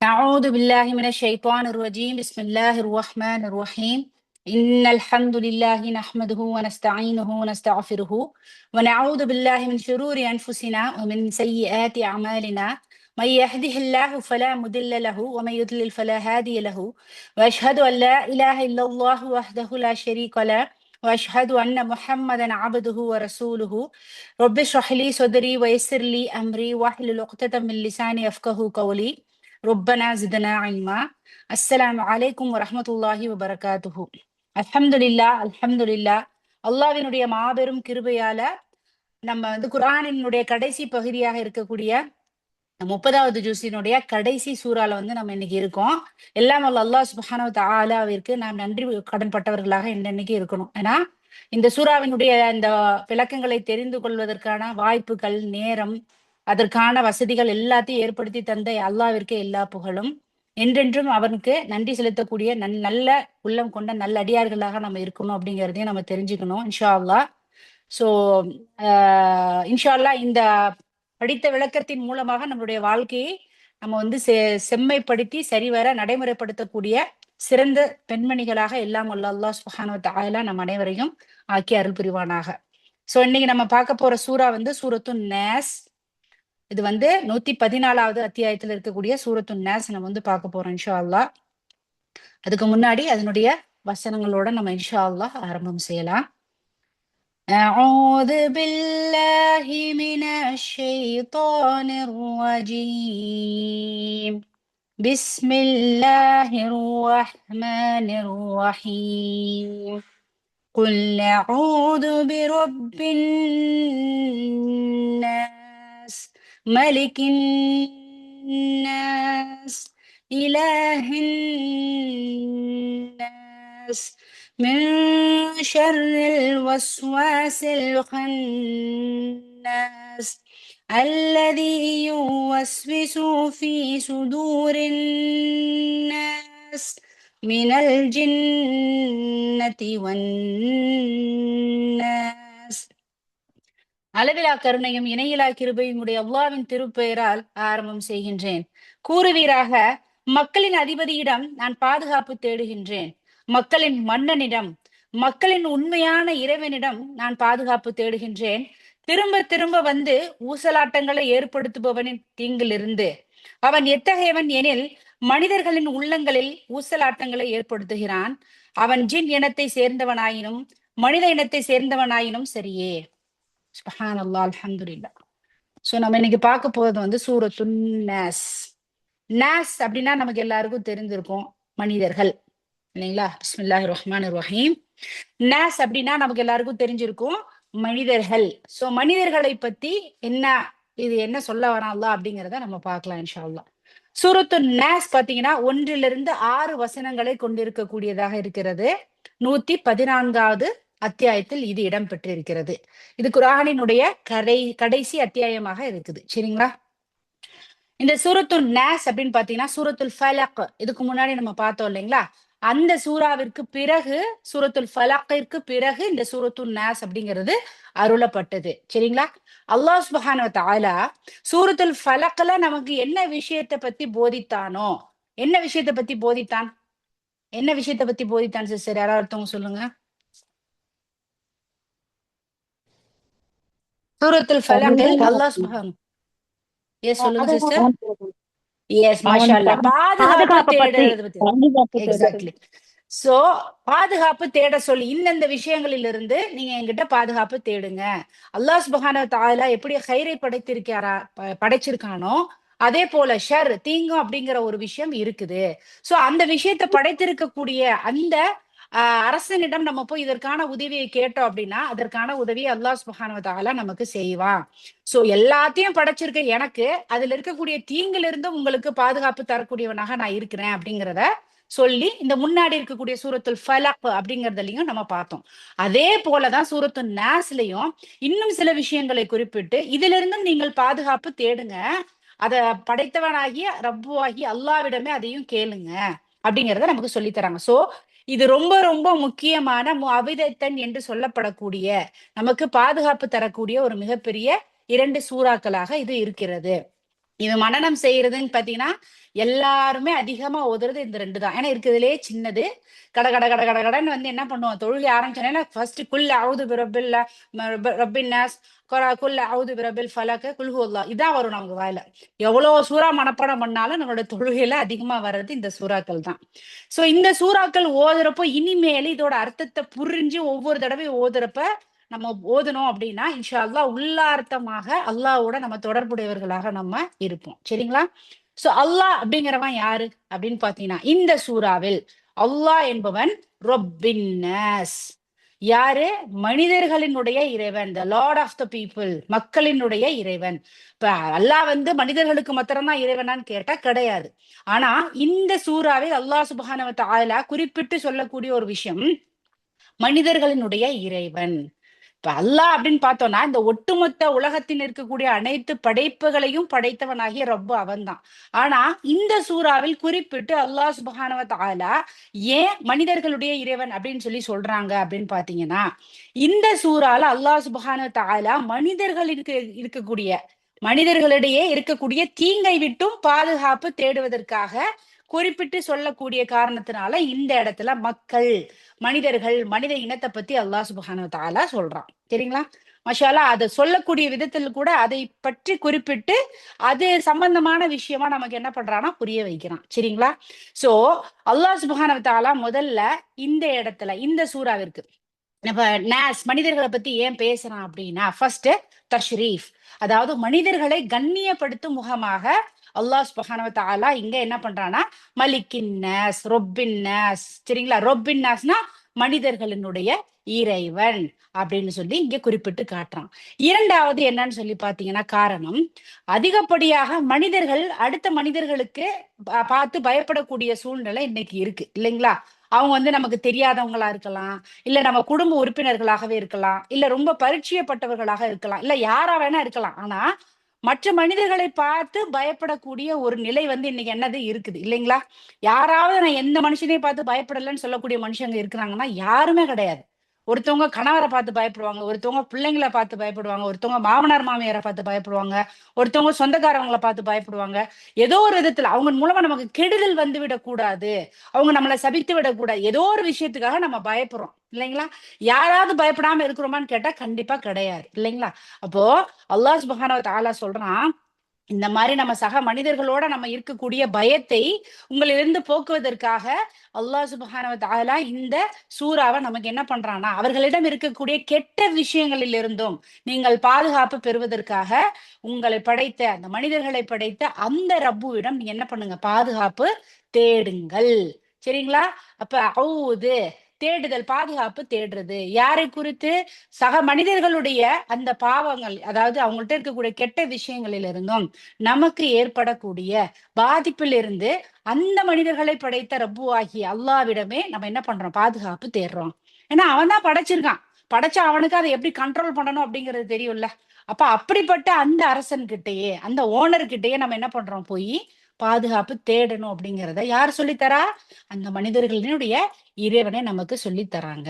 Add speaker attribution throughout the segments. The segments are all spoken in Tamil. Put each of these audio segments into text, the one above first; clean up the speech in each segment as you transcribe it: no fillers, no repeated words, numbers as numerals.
Speaker 1: أعوذ بالله من الشيطان الرجيم بسم الله الرحمن الرحيم إن الحمد لله نحمده ونستعينه ونستغفره ونعوذ بالله من شرور أنفسنا ومن سيئات أعمالنا من يهده الله فلا مضل له ومن يضلل فلا هادي له وأشهد أن لا إله إلا الله وحده لا شريك له وأشهد أن محمدا عبده ورسوله رب اشرح لي صدري ويسر لي أمري واحلل عقدة من لساني يفقهوا قولي ربنا زدنا علما அஸ்ஸலாமு அலைக்கும் வரஹ்மத்துல்லாஹி வபரகாத்துஹு. அல்ஹம்துலில்லாஹ் அல்லாஹ்வினுடைய மாபெரும் கிருபையால நம்ம குர்ஆனினுடைய கடைசி பகுதியாக இருக்கக்கூடிய 30வது ஜுஸினுடைய கடைசி சூறால நம்ம இன்னைக்கு இருக்கோம். எல்லாம் வல்ல அல்லாஹ் சுப்ஹானஹு வ தஆலாவிற்கு நாம் நன்றி கடன்பட்டவர்களாக இன்னைக்கு இருக்கணும். ஏன்னா இந்த சூறாவினுடைய இந்த விளக்கங்களை தெரிந்து கொள்வதற்கான வாய்ப்புகள், நேரம், அதற்கான வசதிகள் எல்லாத்தையும் ஏற்படுத்தி தந்த அல்லாஹ்விற்கு எல்லா புகழும். என்றென்றும் அவனுக்கு நன்றி செலுத்தக்கூடிய நல்ல உள்ளம் கொண்ட நல்ல அடியார்களாக நம்ம இருக்கணும் அப்படிங்கிறதையும் நம்ம தெரிஞ்சுக்கணும் இன்ஷா அல்லாஹ். ஸோ இன்ஷா அல்லாஹ் இந்த படித்த விளக்கத்தின் மூலமாக நம்மளுடைய வாழ்க்கையை நம்ம செம்மைப்படுத்தி சரிவர நடைமுறைப்படுத்தக்கூடிய சிறந்த பெண்மணிகளாக எல்லாம் வல்ல அல்லாஹ் சுப்ஹானஹு வ தஆலா நம் அனைவரையும் ஆக்கி அருள் புரிவானாக. ஸோ இன்னைக்கு நம்ம பார்க்க போற சூறா சூரத்துன் நாஸ். இது 114வது அத்தியாயத்தில் இருக்கக்கூடிய சூரத்துன் நாஸ் நம்ம பார்க்க போறோம் இன்ஷா அல்லாஹ். அதுக்கு முன்னாடி அதனுடைய வசனங்களோட நம்ம இன்ஷா அல்லாஹ் ஆரம்பம் செய்யலாம். أعوذ بالله من الشيطان الرجيم بسم الله الرحمن الرحيم قل أعوذ برب الناس ملك الناس إله الناس من شر الوسواس الخناس الذي يوسوس في صدور الناس من الجنة والناس. அளவிலா கருணையும் இணையிலா கிருபையும் உடைய அல்லாஹ்வின் திருப்பெயரால் ஆரம்பம் செய்கின்றேன். கூறுவீராக, மக்களின் அதிபதியிடம் நான் பாதுகாப்பு தேடுகின்றேன். மக்களின் மன்னனிடம், மக்களின் உண்மையான இறைவனிடம் நான் பாதுகாப்பு தேடுகின்றேன். திரும்ப திரும்ப ஊசலாட்டங்களை ஏற்படுத்துபவனின் தீங்கிலிருந்து. அவன் எத்தகையவன் எனில் மனிதர்களின் உள்ளங்களில் ஊசலாட்டங்களை ஏற்படுத்துகிறான். அவன் ஜின் இனத்தை சேர்ந்தவனாயினும் மனித இனத்தை சேர்ந்தவனாயினும் சரியே. சுப்ஹானல்லாஹ், அல்ஹம்துலில்லாஹ். ஸோ நம்ம இன்னைக்கு பார்க்க போறது சூரத்துன் நாஸ். நாஸ் அப்படின்னா நமக்கு எல்லாருக்கும் தெரிஞ்சிருக்கும், மனிதர்கள் இல்லைங்களா? பிஸ்மில்லாஹிர் ரஹ்மானிர் ரஹீம். நாஸ் அப்படின்னா நமக்கு எல்லாருக்கும் தெரிஞ்சிருக்கும், மனிதர்கள். ஸோ மனிதர்களை பத்தி என்ன சொல்ல வரான் அப்படிங்கிறத நம்ம பார்க்கலாம் இன்ஷா அல்லாஹ். சூரத்துன் நாஸ் பாத்தீங்கன்னா 1 to 6 வசனங்களை கொண்டிருக்கக்கூடியதாக இருக்கிறது. 114வது அத்தியாயத்தில் இது இடம் பெற்றிருக்கிறது. இது குர்ஆனினுடைய கடைசி அத்தியாயமாக இருக்குது. சரிங்களா? இந்த சூரத்துன் நாஸ் அப்படின்னு பாத்தீங்கன்னா சூரத்துல் ஃபலக், இதுக்கு முன்னாடி நம்ம பார்த்தோம் இல்லைங்களா? அந்த சூறாவிற்கு பிறகு, சூரத்துல் ஃபலக்கிற்கு பிறகு இந்த சூரத்துன் நாஸ் அப்படிங்கிறது அருளப்பட்டது. சரிங்களா? அல்லாஹ் சுப்ஹானஹு வ தஆலா சூரத்துல் ஃபலக்ல நமக்கு என்ன விஷயத்தை பத்தி போதித்தானோ, என்ன விஷயத்தை பத்தி போதித்தான் சிஸ்டர்? யாராவது ஒருத்தவங்க சொல்லுங்க. சூரத்துல் ஃபலக்கில் அல்லாஹ் சுப்ஹானஹு, எஸ் சொல்லுங்க சிஸ்டர். எஸ், மாஷா அல்லாஹ். பாதுகாப்பு தேடுறது பத்தி. எக்ஸாக்ட்லி. சோ பாதுகாப்பு தேட சொல்லி இந்தந்த விஷயங்களிலிருந்து நீங்க என்கிட்ட பாதுகாப்பு தேடுங்க. அல்லாஹ் சுப்ஹானஹு வ தஆலா எப்படி ஹைரை படைச்சிருக்கானோ அதே போல ஷர், தீங்கு அப்படிங்கிற ஒரு விஷயம் இருக்குது. சோ அந்த விஷயத்தை படைத்திருக்கக்கூடிய அந்த அரசனிடம் நம்ம போய் இதற்கான உதவியை கேட்டோம் அப்படின்னா அதற்கான உதவியை அல்லாஹ் சுப்ஹானஹு வ தஆலா நமக்கு செய்வான். சோ எல்லாத்தையும் படைச்சிருக்க எனக்கு அதுல இருக்கக்கூடிய தீங்குல இருந்தும் உங்களுக்கு பாதுகாப்பு தரக்கூடியவனாக நான் இருக்கிறேன் அப்படிங்கிறத சொல்லி இந்த முன்னாடி இருக்கக்கூடிய சூரத்துல் ஃபலக் அப்படிங்கறதுலயும் நம்ம பார்த்தோம். அதே போலதான் சூரத்துல் நாஸ்லயும் இன்னும் சில விஷயங்களை குறிப்பிட்டு இதுல இருந்தும் நீங்கள் பாதுகாப்பு தேடுங்க, அத படைத்தவனாகிய ரப்புவாகி அல்லாவிடமே அதையும் கேளுங்க அப்படிங்கறத நமக்கு சொல்லி தராங்க. சோ இது ரொம்ப ரொம்ப முக்கியமான அவிதத்தன் என்று சொல்லப்படக்கூடிய, நமக்கு பாதுகாப்பு தரக்கூடிய ஒரு மிகப்பெரிய 2 சூறாக்களாக இது இருக்கிறது. இது மனனம் செய்யறதுன்னு பாத்தீங்கன்னா எல்லாருமே அதிகமா ஓதுறது இந்த 2 தான். ஏன்னா இருக்கிறதுலே சின்னது. கட கட கட கட கடன்னு வந்து என்ன பண்ணுவோம், தொழுகை ஆரம்பிச்சோனே ஃபர்ஸ்ட் குல் அவுது பிரபில்ல ரப்பின் நாஸ், குல் அவுது பிரபில் ஃபலக், குல் ஹுவல்லாஹ் இதான் வரும் நமக்கு வாயில. எவ்வளவு சூறா மனப்பாடம் பண்ணாலும் நம்மளோட தொழுகையில அதிகமா வர்றது இந்த சூறாக்கள் தான். சோ இந்த சூறாக்கள் ஓதுறப்போ இனிமேல் இதோட அர்த்தத்தை புரிஞ்சு ஒவ்வொரு தடவையும் ஓதுறப்ப நம்ம ஓதணும் அப்படின்னா இன்ஷா அல்லாஹ் உள்ளார்த்தமாக அல்லாஹ்வோட நம்ம தொடர்புடையவர்களாக நம்ம இருப்போம். சரிங்களா? சோ அல்லாஹ் அப்படிங்கிறவன் யாரு அப்படின்னு பாத்தீங்கன்னா இந்த சூறாவில் அல்லாஹ் என்பவன் ரொப்பின் நாஸ். யாரு? மனிதர்களினுடைய இறைவன், த லார்ட் ஆஃப் த பீப்புள், மக்களினுடைய இறைவன். இப்ப அல்லாஹ் வந்து மனிதர்களுக்கு மாத்திரம்தான் இறைவனான்னு கேட்டா கிடையாது. ஆனா இந்த சூறாவில் அல்லாஹ் சுப்ஹானஹு வ தஆலா குறிப்பிட்டு சொல்லக்கூடிய ஒரு விஷயம், மனிதர்களினுடைய இறைவன். இப்ப அல்லாஹ் அப்படின்னு பார்த்தோம்னா இந்த ஒட்டுமொத்த உலகத்தில் இருக்கக்கூடிய அனைத்து படைப்புகளையும் படைத்தவனாகிய ரப்பு அவன்தான். ஆனா இந்த சூறாவில் குறிப்பிட்டு அல்லாஹ் சுப்ஹானஹு வ தஆலா ஏன் மனிதர்களுடைய இறைவன் அப்படின்னு சொல்லி சொல்றாங்க அப்படின்னு பாத்தீங்கன்னா, இந்த சூறால அல்லாஹ் சுப்ஹானஹு வ தஆலா மனிதர்களுக்கு இருக்கக்கூடிய மனிதர்களிடையே இருக்கக்கூடிய தீங்கை விட்டும் பாதுகாப்பு தேடுவதற்காக குறிப்பிட்டு சொல்லக்கூடிய காரணத்தினால இந்த இடத்துல மக்கள், மனிதர்கள், மனித இனத்தை பத்தி அல்லாஹ் சுப்ஹானஹு வ தஆலா சொல்றான். சரிங்களா? மாஷா அல்லாஹ். அதை சொல்லக்கூடிய விதத்தில் கூட அதை பற்றி குறிப்பிட்டு அது சம்பந்தமான விஷயமா நமக்கு என்ன பண்றான்னா புரிய வைக்கிறான். சரிங்களா? சோ அல்லாஹ் சுப்ஹானஹு வ தஆலா முதல்ல இந்த இடத்துல இந்த சூறாவிற்கு இப்ப நாஸ் மனிதர்களை பத்தி ஏன் பேசுறான் அப்படின்னா ஃபர்ஸ்ட் தஷ்ரீஃப், அதாவது மனிதர்களை கண்ணியப்படுத்தும் முகமாக அல்லாஹ் சுப்ஹானஹு வ தஆலா இங்க என்ன பண்றான்னா மலிக்கின் நாஸ், ரொப்பின் நாஸ். சரிங்களா? ரொப்பின் நாஸ்னா மனிதர்களினுடைய இறைவன் அப்படின்னு சொல்லி இங்க குறிப்பிட்டு காட்டுறான். இரண்டாவது என்னன்னு சொல்லி பாத்தீங்கன்னா காரணம், அதிகப்படியாக மனிதர்கள் அடுத்த மனிதர்களுக்கு பார்த்து பயப்படக்கூடிய சூழ்நிலை இன்னைக்கு இருக்கு இல்லைங்களா? அவங்க வந்து நமக்கு தெரியாதவங்களா இருக்கலாம், இல்ல நம்ம குடும்ப உறுப்பினர்களாகவே இருக்கலாம், இல்ல ரொம்ப பரிச்சயப்பட்டவர்களாக இருக்கலாம், இல்ல யாரா வேணா இருக்கலாம். ஆனா மற்ற மனிதர்களை பார்த்து பயப்படக்கூடிய ஒரு நிலை வந்து இன்னைக்கு என்னது இருக்குது இல்லைங்களா? யாராவது நான் எந்த மனுஷனையும் பார்த்து பயப்படலைன்னு சொல்லக்கூடிய மனுஷங்க இருக்கிறாங்கன்னா யாருமே கிடையாது. ஒருத்தவங்க கணவரை பார்த்து பயப்படுவாங்க, ஒருத்தவங்க பிள்ளைங்களை பார்த்து பயப்படுவாங்க, ஒருத்தவங்க மாமனார் மாமியாரை பார்த்து பயப்படுவாங்க, ஒருத்தவங்க சொந்தக்காரவங்களை பார்த்து பயப்படுவாங்க. ஏதோ ஒரு விதத்துல அவங்க மூலமா நமக்கு கெடுதல் வந்து விடக்கூடாது, அவங்க நம்மளை சபித்து விடக்கூடாது, ஏதோ ஒரு விஷயத்துக்காக நம்ம பயப்படுறோம் இல்லைங்களா? யாராவது பயப்படாம இருக்கிறோமான்னு கேட்டா கண்டிப்பா கிடையாது இல்லைங்களா? அப்போ அல்லாஹ் சுப்ஹானஹு வ தஆலா சொல்றான், இந்த மாதிரி நம்ம சக மனிதர்களோட நம்ம இருக்கக்கூடிய பயத்தை உங்களிலிருந்து போக்குவதற்காக அல்லாஹ் சுப்ஹானஹு வ தஆலா இந்த சூறாவை நமக்கு என்ன பண்றான்னா அவர்களிடம் இருக்கக்கூடிய கெட்ட விஷயங்களில் இருந்தும் நீங்கள் பாதுகாப்பு பெறுவதற்காக உங்களை படைத்த அந்த மனிதர்களை படைத்த அந்த ரப்புவிடம் நீங்க என்ன பண்ணுங்க, பாதுகாப்பு தேடுங்கள். சரிங்களா? அப்ப அவுது தேடுதல், பாதுகாப்பு தேடுறது யாரை குறித்து? சக மனிதர்களுடைய அந்த பாவங்கள், அதாவது அவங்கள்ட்ட இருக்கக்கூடிய கெட்ட விஷயங்களில் இருந்தும் நமக்கு ஏற்படக்கூடிய பாதிப்பிலிருந்து அந்த மனிதர்களை படைத்த ரப்பு ஆகிய அல்லாவிடமே நம்ம என்ன பண்றோம், பாதுகாப்பு தேடுறோம். ஏன்னா அவன் தான் படைச்சிருக்கான். படைச்சா அவனுக்கு அதை எப்படி கண்ட்ரோல் பண்ணணும் அப்படிங்கிறது தெரியும்ல. அப்ப அப்படிப்பட்ட அந்த அரசன் கிட்டயே, அந்த ஓனர் கிட்டயே நம்ம என்ன பண்றோம், போய் பாதுகாப்பு தேடணும் அப்படிங்கிறத யார் சொல்லித்தரா? அந்த மனிதர்களினுடைய இறைவனை நமக்கு சொல்லி தராங்க.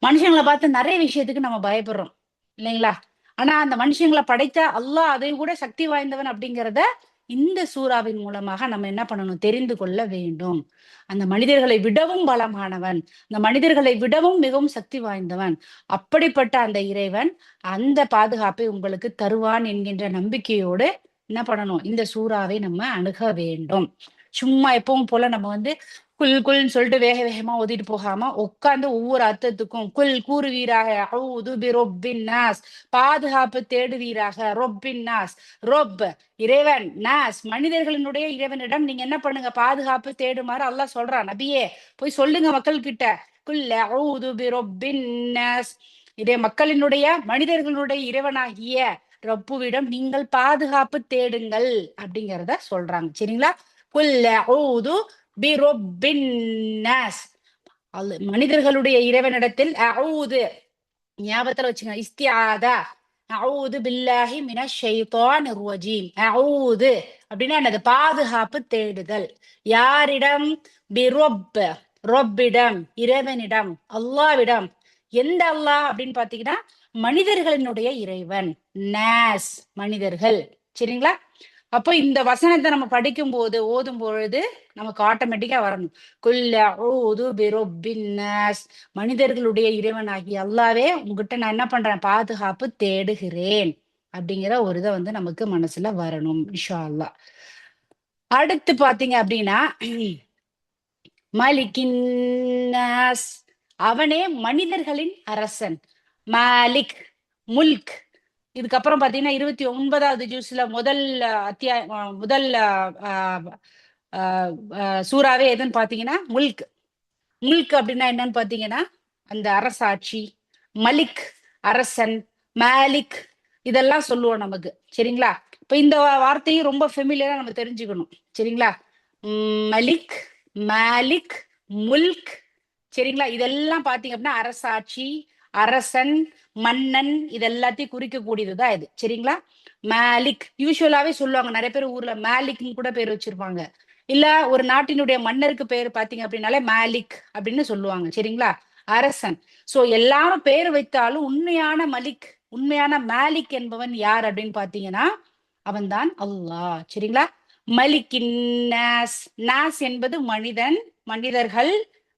Speaker 1: மனுஷங்களை பார்த்து நிறைய விஷயத்துக்கு நம்ம பயப்படுறோம் இல்லைங்களா? ஆனா அந்த மனுஷங்களை படைத்த அல்லாஹ் அதை கூட சக்தி வாய்ந்தவன் அப்படிங்கிறத இந்த சூறாவின் மூலமாக நம்ம என்ன பண்ணணும், தெரிந்து கொள்ள வேண்டும். அந்த மனிதர்களை விடவும் பலமானவன், அந்த மனிதர்களை விடவும் மிகவும் சக்தி வாய்ந்தவன். அப்படிப்பட்ட அந்த இறைவன் அந்த பாதுகாப்பை உங்களுக்கு தருவான் என்கின்ற நம்பிக்கையோடு என்ன பண்ணணும், இந்த சூறாவை நம்ம அணுக வேண்டும். சும்மா எப்பவும் போல நம்ம வந்து குல் குல்ன்னு சொல்லிட்டு வேக வேகமா ஓதிட்டு போகாம உட்கார்ந்து ஒவ்வொரு அர்த்தத்துக்கும் குல் கூறுவீராக, அஊது பி ரொப்பின் நாஸ் பாதுகாப்பு தேடுவீராக, ரொப்பின் நாஸ் ரொப் இறைவன், நாஸ் மனிதர்களினுடைய இறைவனிடம் நீங்க என்ன பண்ணுங்க, பாதுகாப்பு தேடுமாறு அல்லாஹ் சொல்றான். நபியே போய் சொல்லுங்க மக்கள் கிட்ட, குல் அஊது பி ரொப்பின் நாஸ், இதே மக்களினுடைய மனிதர்களுடைய இறைவனாகிய ரப்புவிடம் நீங்கள் பாதுகாப்பு தேடுங்கள் அப்படிங்கிறத சொல்றாங்க. சரிங்களா? குல் அஊது பி ரொப்பின் நாஸ், மனிதர்களுடைய இறைவனிடத்தில் அஊது ஞாபகத்துல வச்சுங்க, இஸ்திஆதா, அஊது பில்லாஹி மினஷ் ஷைத்தானிர் ரஜீம். அஊது அப்படின்னா என்னது, பாதுகாப்பு தேடுதல். யாரிடம்? பி ரொப், ரொப்பிடம், இறைவனிடம், அல்லாவிடம். எந்த அல்லாஹ் அப்படின்னு பாத்தீங்கன்னா மனிதர்களினுடைய இறைவன், நாஸ் மனிதர்கள். சரிங்களா? அப்போ இந்த வசனத்தை நம்ம படிக்கும் போது ஓதும் பொழுது நமக்கு ஆட்டோமேட்டிக்கா வரணும். குல் அஊது பிரப்பின் நாஸ், மனிதர்களுடைய இறைவனாகிய அல்லாவே உங்ககிட்ட நான் என்ன பண்றேன், பாதுகாப்பு தேடுகிறேன் அப்படிங்கிற ஒரு இதை வந்து நமக்கு மனசுல வரணும் இன்ஷா அல்லாஹ். அடுத்து பாத்தீங்க அப்படின்னா மாலிக்கின் நாஸ், அவனே மனிதர்களின் அரசன். மாலிக், முல்க். இதுக்கப்புறம் பாத்தீங்கன்னா 29வது ஜூஸ்ல முதல் அத்தியாயம் முதல் சூறாவே எதுன்னு பாத்தீங்கன்னா முல்க். முல்க் அப்படின்னா என்னன்னு பாத்தீங்கன்னா அந்த அரசாட்சி. மலிக் அரசன், மாலிக் இதெல்லாம் சொல்லுவோம் நமக்கு. சரிங்களா? இப்ப இந்த வார்த்தையும் ரொம்ப ஃபெமிலியரா நம்ம தெரிஞ்சுக்கணும். சரிங்களா? மலிக், மாலிக், முல்க். சரிங்களா? இதெல்லாம் பாத்தீங்க அப்படின்னா அரசாட்சி, அரசன், மன்னன் இது எல்லாத்தையும் குறிக்கக்கூடியதுதான் இது. சரிங்களா? மாலிக் யூஸ்வலாவே சொல்லுவாங்க, நிறைய பேர் ஊர்ல மாலிக்னு கூட பேர் வச்சிருப்பாங்க. இல்ல ஒரு நாட்டினுடைய மன்னருக்கு பேர் பாத்தீங்க அப்படின்னாலே மாலிக் அப்படின்னு சொல்லுவாங்க. சரிங்களா? அரசன். சோ எல்லாரும் பேர் வைத்தாலும் உண்மையான மலிக், உண்மையான மாலிக் என்பவன் யார் அப்படின்னு பாத்தீங்கன்னா அவன் தான் அல்லாஹ். சரிங்களா? மலிக்கின் நாஸ், நாஸ் என்பது மனிதன், மனிதர்கள்.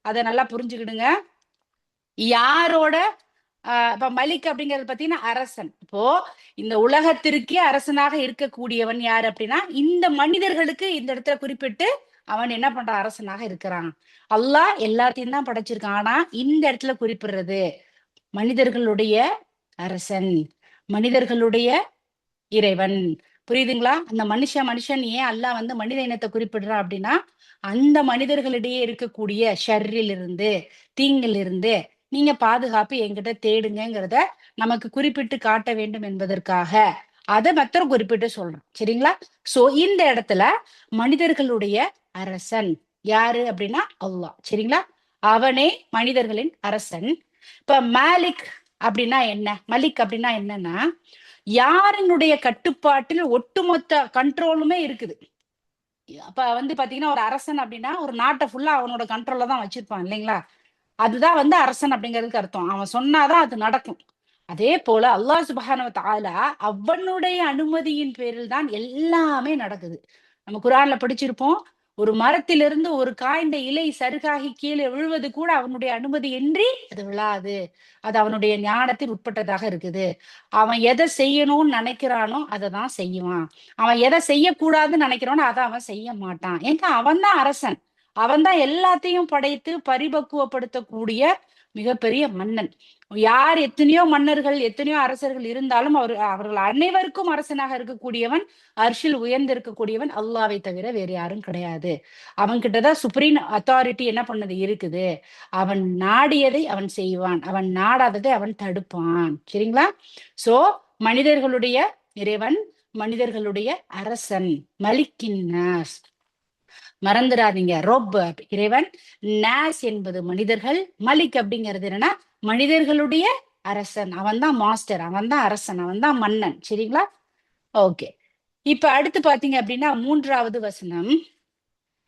Speaker 1: அதை நல்லா புரிஞ்சுக்கிடுங்க. யாரோட இப்ப மலிக் அப்படிங்கிறது பாத்தீங்கன்னா அரசன். இப்போ இந்த உலகத்திற்கே அரசனாக இருக்கக்கூடியவன் யார் அப்படின்னா இந்த மனிதர்களுக்கு இந்த இடத்துல குறிப்பிட்டு அவன் என்ன பண்றான், அரசனாக இருக்கிறான். அல்லாஹ் எல்லாத்தையும் தான் படைச்சிருக்கான். ஆனா இந்த இடத்துல குறிப்பிடுறது மனிதர்களுடைய அரசன், மனிதர்களுடைய இறைவன். புரியுதுங்களா? அந்த மனுஷன் ஏன் அல்லாஹ் வந்து மனித இனத்தை குறிப்பிடுறான் அப்படின்னா அந்த மனிதர்களிடையே இருக்கக்கூடிய ஷர்ரில் இருந்து, தீங்கில் இருந்து நீங்க பாதுகாப்பு என்கிட்ட தேடுங்கிறத நமக்கு குறிப்பிட்டு காட்ட வேண்டும் என்பதற்காக அதை மாத்திரம் குறிப்பிட்டு சொல்றோம். சரிங்களா? சோ இந்த இடத்துல மனிதர்களுடைய அரசன் யாரு அப்படின்னா அல்லாஹ். சரிங்களா? அவனே மனிதர்களின் அரசன். இப்ப மாலிக் அப்படின்னா என்ன, மலிக் அப்படின்னா என்னன்னா யாரினுடைய கட்டுப்பாட்டில் ஒட்டுமொத்த கண்ட்ரோலுமே இருக்குது. அப்ப வந்து பாத்தீங்கன்னா ஒரு அரசன் அப்படின்னா ஒரு நாட்டை ஃபுல்லா அவனோட கண்ட்ரோல்ல தான் வச்சிருப்பான் இல்லைங்களா? அதுதான் வந்து அரசன் அப்படிங்கிறதுக்கு அர்த்தம். அவன் சொன்னாதான் அது நடக்கும். அதே போல அல்லாஹ் சுப்ஹானஹு வ தஆலா அவனுடைய அனுமதியின் பேரில் தான் எல்லாமே நடக்குது. நம்ம குர்ஆன்ல படிச்சிருப்போம். ஒரு மரத்திலிருந்து ஒரு காய்ந்த இலை சருகாகி கீழே விழுவது கூட அவனுடைய அனுமதியின்றி அது விழாது. அது அவனுடைய ஞானத்தின் உட்பட்டதாக இருக்குது. அவன் எதை செய்யணும்னு நினைக்கிறானோ அதை தான் செய்வான். அவன் எதை செய்யக்கூடாதுன்னு நினைக்கிறானோ அதை அவன் செய்ய மாட்டான். ஏன்னா அவன் தான் அரசன். அவன் தான் எல்லாத்தையும் படைத்து பரிபக்குவப்படுத்தக்கூடிய மிகப்பெரிய மன்னன். யார் எத்தனையோ மன்னர்கள், எத்தனையோ அரசர்கள் இருந்தாலும் அவர்கள் அனைவருக்கும் அரசனாக இருக்கக்கூடியவன், அர்ஷில் உயர்ந்து இருக்கக்கூடியவன் அல்லாவை தவிர வேறு யாரும் கிடையாது. அவன் கிட்டதான் சுப்ரீம் அத்தாரிட்டி என்ன பண்ணது இருக்குது. அவன் நாடியதை அவன் செய்வான், அவன் நாடாததை அவன் தடுப்பான். சரிங்களா? சோ மனிதர்களுடைய இறைவன், மனிதர்களுடைய அரசன், மலிக்கின் நாஸ். மறந்துடாதீங்க. ரொப் இறைவன், நாஸ் என்பது மனிதர்கள், மலிக் அப்படிங்கிறது என்னன்னா மனிதர்களுடைய அரசன். அவன் தான் மாஸ்டர், அவன் தான் அரசன், அவன் தான் மன்னன். சரிங்களா? ஓகே. இப்ப அடுத்து பாத்தீங்க அப்படின்னா 3வது வசனம்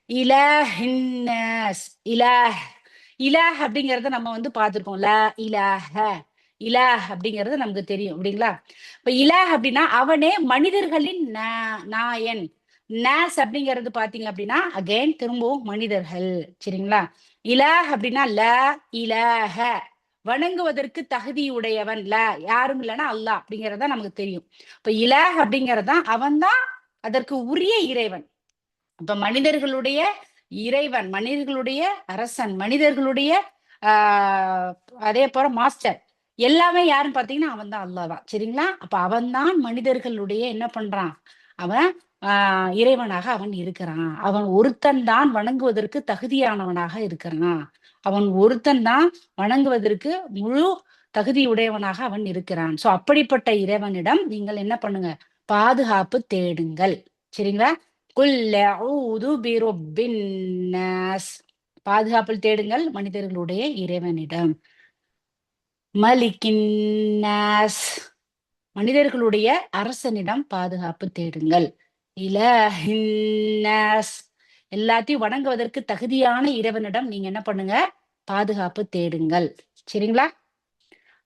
Speaker 1: இலாஹின்னாஸ். இலாஹ், இலாஹ் அப்படிங்கறத நம்ம வந்து பார்த்திருக்கோம். லா இலாஹ, இலாஹ் அப்படிங்கிறது நமக்கு தெரியும் அப்படிங்களா? இப்ப இலாஹ் அப்படின்னா அவனே மனிதர்களின் நாயன். நாஸ் அப்படிங்கிறது பாத்தீங்க அப்படின்னா அகைன் திரும்பவும் மனிதர்கள். சரிங்களா? இலாஹ் அப்படின்னா ல இலாஹ, வணங்குவதற்கு தகுதியுடையவன். ல யாரும் இல்லைன்னா அல்லாஹ் அப்படிங்கறத நமக்கு தெரியும். இப்ப இலாஹ் அப்படிங்கறதான் அவன் தான் அதற்கு உரிய இறைவன். இப்ப மனிதர்களுடைய இறைவன், மனிதர்களுடைய அரசன், மனிதர்களுடைய அதே போல மாஸ்டர் எல்லாமே யாருன்னு பாத்தீங்கன்னா அவன் தான் அல்லாஹ் தான். சரிங்களா? அப்ப அவன் தான் மனிதர்களுடைய என்ன பண்றான், அவன் இறைவனாக அவன் இருக்கிறான். அவன் ஒருத்தன் தான் வணங்குவதற்கு தகுதியானவனாக இருக்கிறான். அவன் ஒருத்தன் தான் வணங்குவதற்கு முழு தகுதியுடையவனாக அவன் இருக்கிறான். சோ அப்படிப்பட்ட இறைவனிடம் நீங்கள் என்ன பண்ணுங்க, பாதுகாப்பு தேடுங்கள். சரிங்களா? பாதுகாப்பில் தேடுங்கள் மனிதர்களுடைய இறைவனிடம். மலிக்கின்னாஸ், மனிதர்களுடைய அரசனிடம் பாதுகாப்பு தேடுங்கள். இலஹின்னாஸ், எல்லாத்தையும் வணங்குவதற்கு தகுதியான இறைவனிடம் நீங்க என்ன பண்ணுங்க, பாதுகாப்பு தேடுங்கள். சரிங்களா?